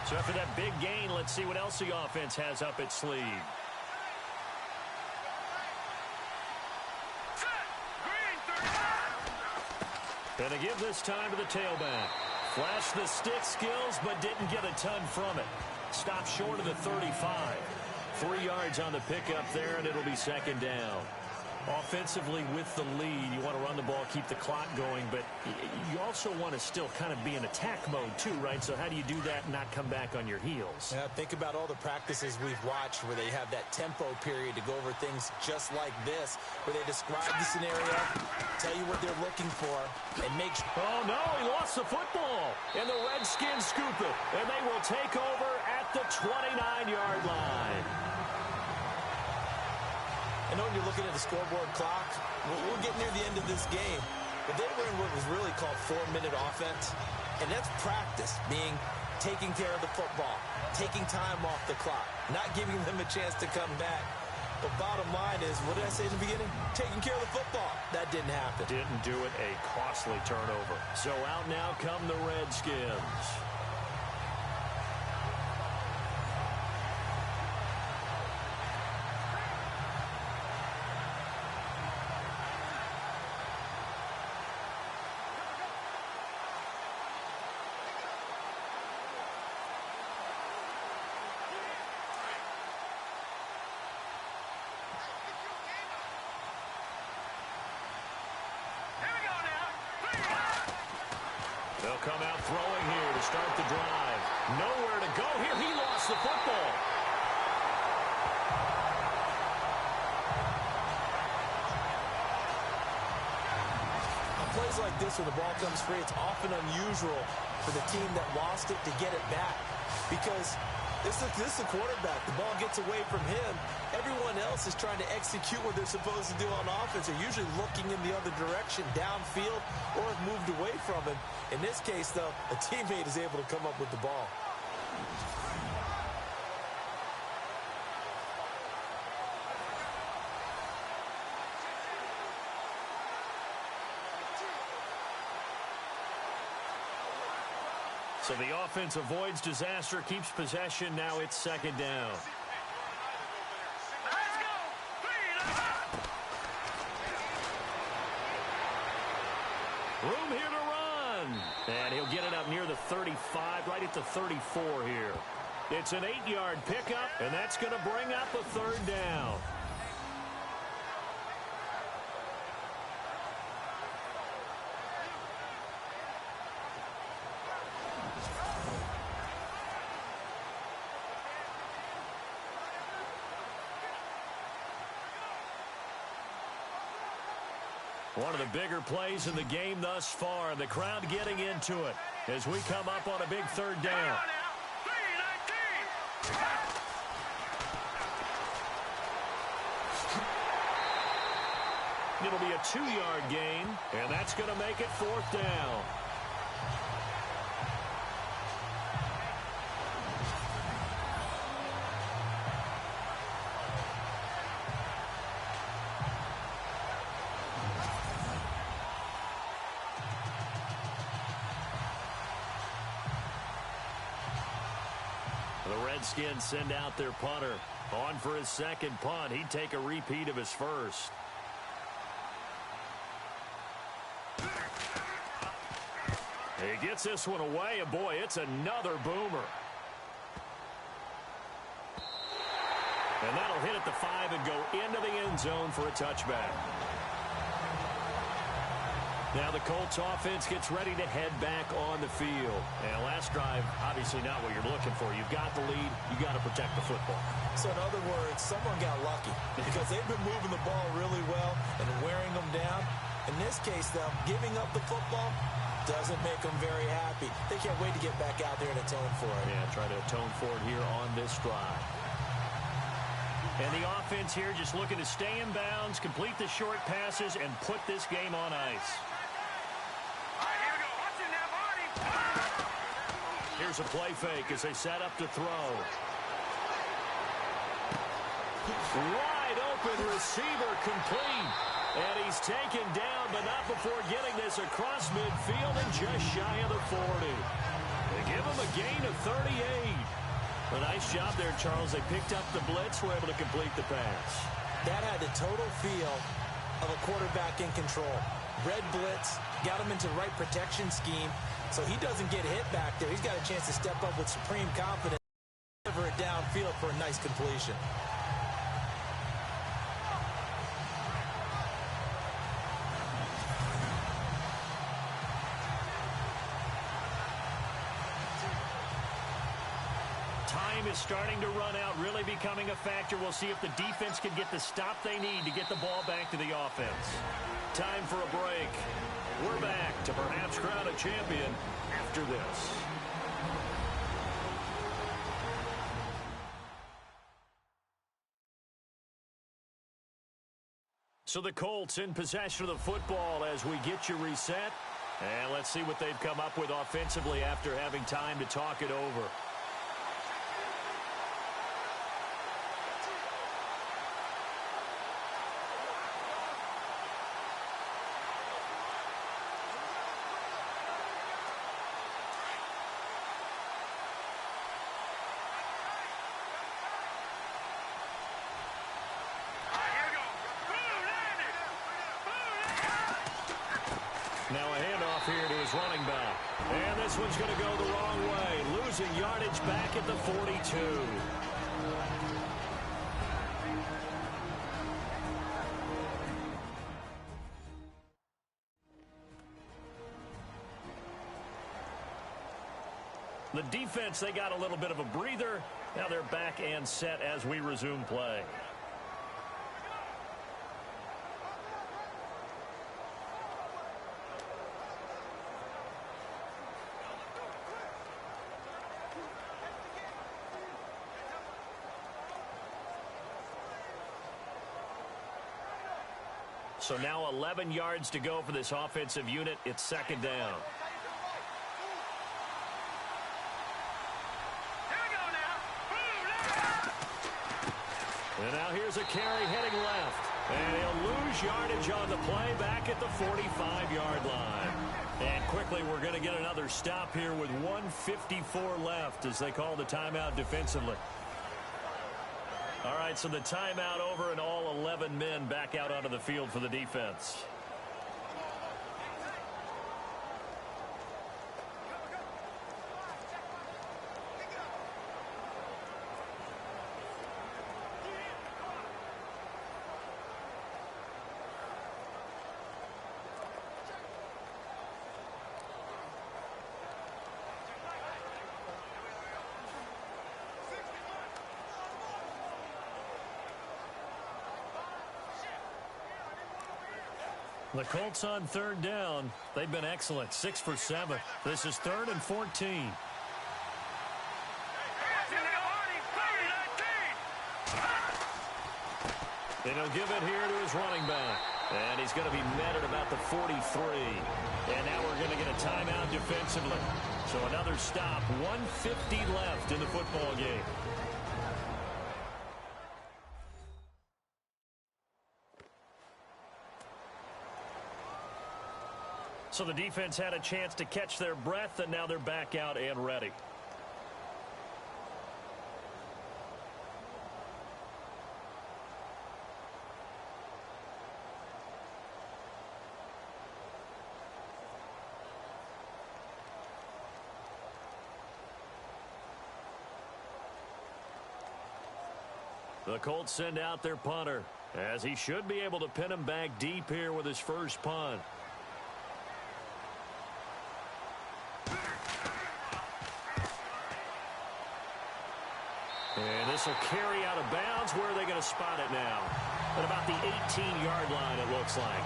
So after that big gain, let's see what else the offense has up its sleeve. And they give this time to the tailback. Flashed the stick skills, but didn't get a ton from it. Stopped short of the 35. 3 yards on the pickup there, and it'll be 2nd down. Offensively with the lead, you want to run the ball, keep the clock going, but you also want to still kind of be in attack mode too, right? So how do you do that and not come back on your heels? Yeah, think about all the practices we've watched where they have that tempo period to go over things just like this, where they describe the scenario, tell you what they're looking for, and make sure. Oh, no, he lost the football. And the Redskins scoop it, and they will take over at the 29-yard line. I know when you're looking at the scoreboard clock, we're getting near the end of this game, but they were in what was really called 4-minute offense, and that's practice, being taking care of the football, taking time off the clock, not giving them a chance to come back. But bottom line is, what did I say in the beginning? Taking care of the football. That didn't happen. Didn't do it, a costly turnover. So out now come the Redskins. They'll come out throwing here to start the drive. Nowhere to go here. He lost the football. On plays like this where the ball comes free, it's often unusual for the team that lost it to get it back, because this is the quarterback. The ball gets away from him. Everyone else is trying to execute what they're supposed to do on offense. They're usually looking in the other direction, downfield, or have moved away from him. In this case, though, a teammate is able to come up with the ball. So the offense avoids disaster, keeps possession. Now it's 2nd down. Let's go. Room here to run. And he'll get it up near the 35, right at the 34 here. It's an 8-yard pickup, and that's going to bring up a 3rd down. One of the bigger plays in the game thus far, and the crowd getting into it as we come up on a big third down. It'll be a 2-yard gain, and that's going to make it 4th down. The Redskins send out their punter. On for his second punt. He'd take a repeat of his first. He gets this one away, and boy, it's another boomer. And that'll hit at the 5 and go into the end zone for a touchback. Now the Colts offense gets ready to head back on the field. And last drive, obviously not what you're looking for. You've got the lead. You've got to protect the football. So in other words, someone got lucky because they've been moving the ball really well and wearing them down. In this case, though, giving up the football doesn't make them very happy. They can't wait to get back out there and atone for it. Yeah, try to atone for it here on this drive. And the offense here just looking to stay in bounds, complete the short passes, and put this game on ice. Here's a play fake as they set up to throw. Wide open receiver complete. And he's taken down, but not before getting this across midfield and just shy of the 40. They give him a gain of 38. A nice job there, Charles. They picked up the blitz, were able to complete the pass. That had the total feel of a quarterback in control. Red blitz, got him into the right protection scheme, so he doesn't get hit back there. He's got a chance to step up with supreme confidence, deliver it downfield for a nice completion. Time is starting to run out, really becoming a factor. We'll see if the defense can get the stop they need to get the ball back to the offense. Time for a break. We're back to perhaps crown a champion after this. So the Colts in possession of the football as we get you reset. And let's see what they've come up with offensively after having time to talk it over. Now a handoff here to his running back. And this one's going to go the wrong way. Losing yardage back at the 42. The defense, they got a little bit of a breather. Now they're back and set as we resume play. So now 11 yards to go for this offensive unit. It's second down. And now here's a carry heading left. And he'll lose yardage on the play back at the 45-yard line. And quickly we're going to get another stop here with 1:54 left as they call the timeout defensively. All right, so the timeout over and all 11 men back out onto the field for the defense. The Colts on third down. They've been excellent. 6 for 7. This is 3rd and 14. And he'll give it here to his running back. And he's going to be met at about the 43. And now we're going to get a timeout defensively. So another stop. 1:50 left in the football game. So the defense had a chance to catch their breath, and now they're back out and ready. The Colts send out their punter, as he should be able to pin him back deep here with his first punt. And this will carry out of bounds. Where are they going to spot it now? At about the 18-yard line, it looks like.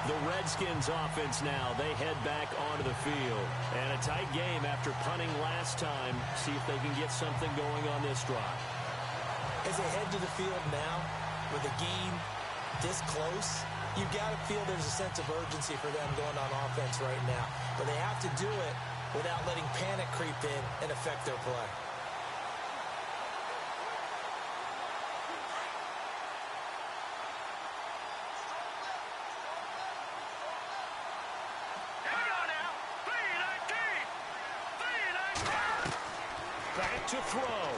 The Redskins offense now, they head back onto the field. And a tight game after punting last time. See if they can get something going on this drive. As they head to the field now, with the game this close, you've got to feel there's a sense of urgency for them going on offense right now. But they have to do it without letting panic creep in and affect their play. Back to throw.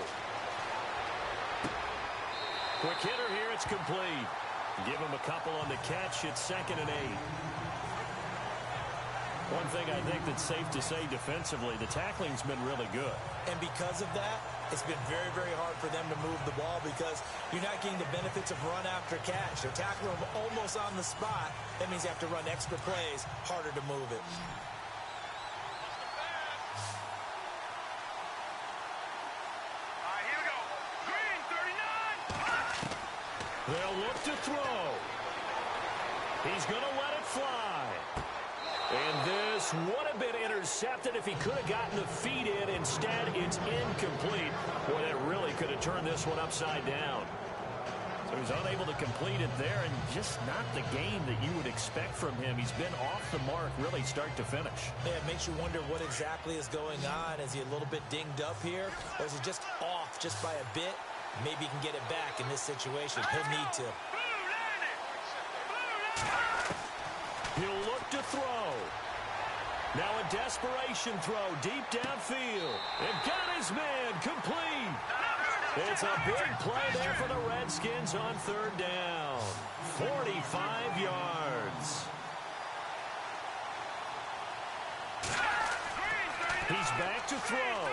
Quick hitter here, it's complete. Give him a couple on the catch. It's 2nd and 8. One thing I think that's safe to say defensively, the tackling's been really good. And because of that, it's been very, very hard for them to move the ball because you're not getting the benefits of run after catch. They're tackling them almost on the spot. That means you have to run extra plays, harder to move it. They'll look to throw. He's going to let it fly. And this would have been intercepted if he could have gotten the feet in. Instead, it's incomplete. Boy, that really could have turned this one upside down. So he's unable to complete it there, and just not the game that you would expect from him. He's been off the mark really start to finish. Yeah, it makes you wonder what exactly is going on. Is he a little bit dinged up here, or is he just off just by a bit? Maybe he can get it back in this situation. He'll need to. He'll look to throw. Now a desperation throw deep downfield. And got his man complete. It's a big play there for the Redskins on 3rd down. 45 yards. He's back to throw.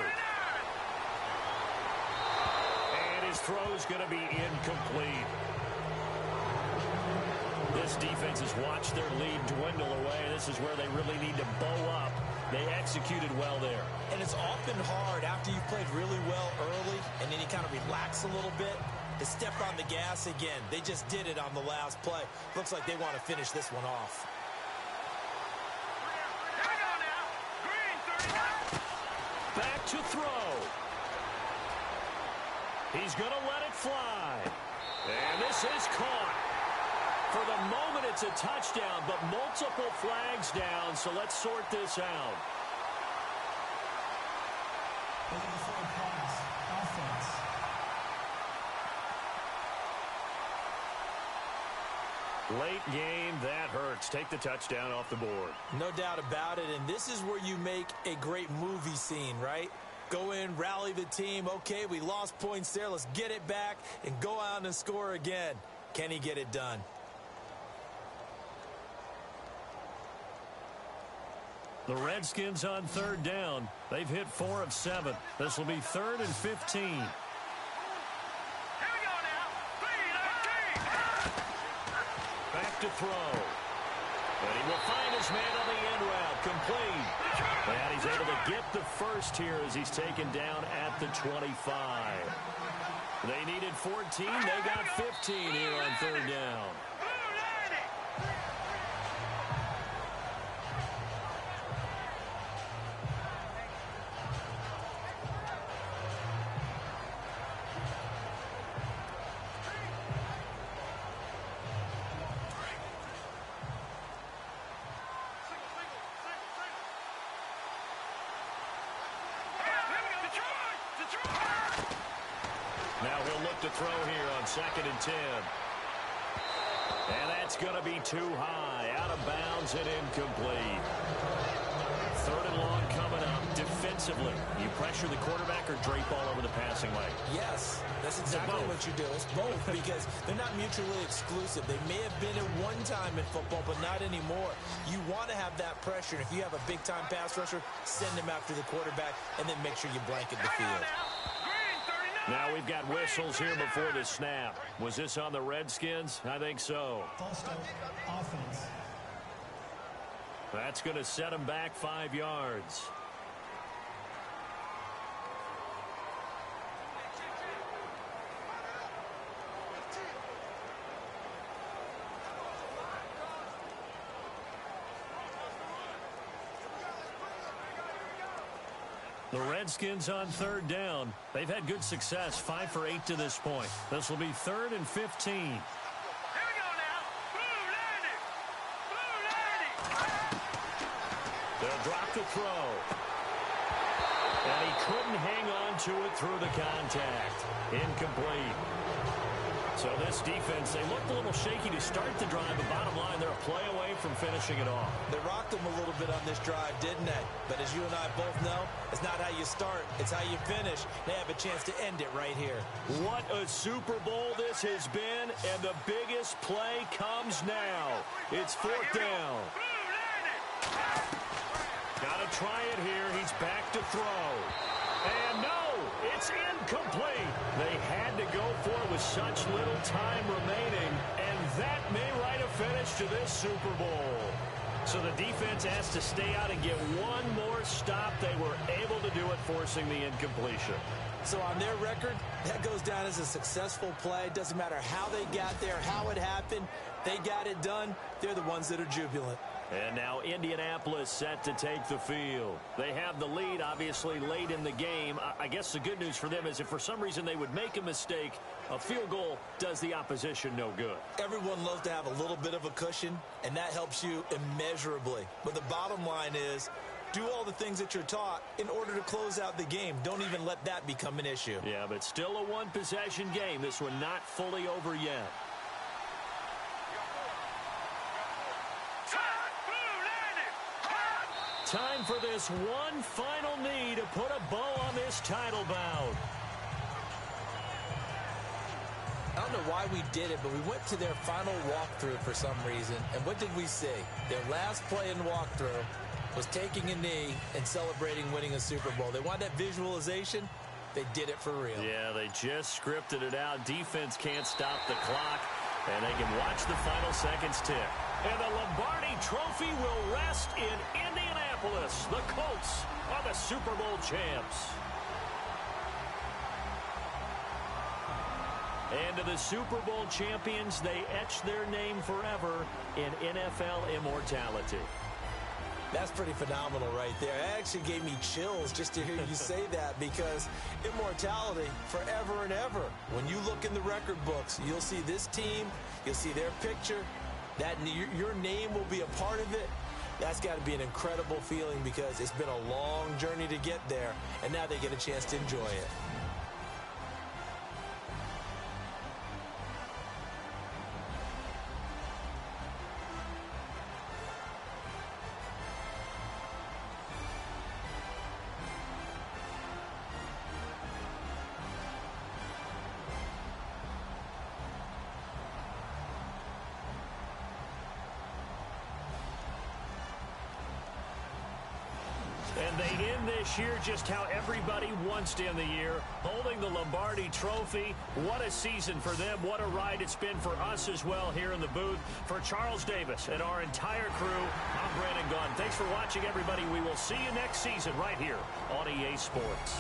His throw is going to be incomplete. This defense has watched their lead dwindle away. This is where they really need to bow up. They executed well there. And it's often hard after you've played really well early and then you kind of relax a little bit to step on the gas again. They just did it on the last play. Looks like they want to finish this one off. Back to throw. He's going to let it fly. And this is caught. For the moment, it's a touchdown, but multiple flags down, so let's sort this out. Late game, that hurts. Take the touchdown off the board. No doubt about it, and this is where you make a great movie scene, right? Go in, rally the team. Okay, we lost points there. Let's get it back and go out and score again. Can he get it done? The Redskins on 3rd down. They've hit 4 of 7. This will be 3rd and 15. Back to throw. And he will find his man on the end route. Complete. And he's able to get the first here as he's taken down at the 25. They needed 14. They got 15 here on 3rd down. back to throw here on 2nd and 10. And that's going to be too high. Out of bounds and incomplete. 3rd and long coming up. Defensively, you pressure the quarterback or drape all over the passing lane? Yes, that's exactly what you do. It's both because they're not mutually exclusive. They may have been at one time in football, but not anymore. You want to have that pressure. And if you have a big-time pass rusher, send him after the quarterback and then make sure you blanket the field. Now we've got whistles here before the snap. Was this on the Redskins? I think so. False start, offense. That's going to set him back 5 yards. The Redskins on 3rd down. They've had good success, 5 for 8 to this point. This will be 3rd and 15. Here we go now. Blue landing. Blue landing. They'll drop the throw. And he couldn't hang on to it through the contact. Incomplete. So this defense, they looked a little shaky to start the drive, but bottom line, they're a play away from finishing it off. They rocked them a little bit on this drive, didn't they? But as you and I both know, it's not how you start, it's how you finish. They have a chance to end it right here. What a Super Bowl this has been, and the biggest play comes now. It's 4th down. Got to try it here. He's back to throw. And no, it's incomplete. They had to go for it with such little time remaining, and that may write a finish to this Super Bowl. So the defense has to stay out and get one more stop. They were able to do it, forcing the incompletion. So on their record, that goes down as a successful play. It doesn't matter how they got there, how it happened. They got it done. They're the ones that are jubilant. And now Indianapolis set to take the field. They have the lead, obviously, late in the game. I guess the good news for them is if for some reason they would make a mistake, a field goal does the opposition no good. Everyone loves to have a little bit of a cushion, and that helps you immeasurably. But the bottom line is, do all the things that you're taught in order to close out the game. Don't even let that become an issue. Yeah, but still a one-possession game. This one not fully over yet. Time for this one final knee to put a bow on this title bout. I don't know why we did it, but we went to their final walkthrough for some reason. And what did we see? Their last play in walkthrough was taking a knee and celebrating winning a Super Bowl. They want that visualization. They did it for real. Yeah, they just scripted it out. Defense can't stop the clock, and they can watch the final seconds tick. And the Lombardi Trophy will rest in Indianapolis. The Colts are the Super Bowl champs. And to the Super Bowl champions, they etch their name forever in NFL immortality. That's pretty phenomenal right there. It actually gave me chills just to hear you say that, because immortality forever and ever. When you look in the record books, you'll see this team, you'll see their picture, that your name will be a part of it. That's got to be an incredible feeling, because it's been a long journey to get there, and now they get a chance to enjoy it. And they end this year just how everybody wants to end the year, holding the Lombardi Trophy. What a season for them. What a ride it's been for us as well here in the booth. For Charles Davis and our entire crew, I'm Brandon Gaudin. Thanks for watching, everybody. We will see you next season right here on EA Sports.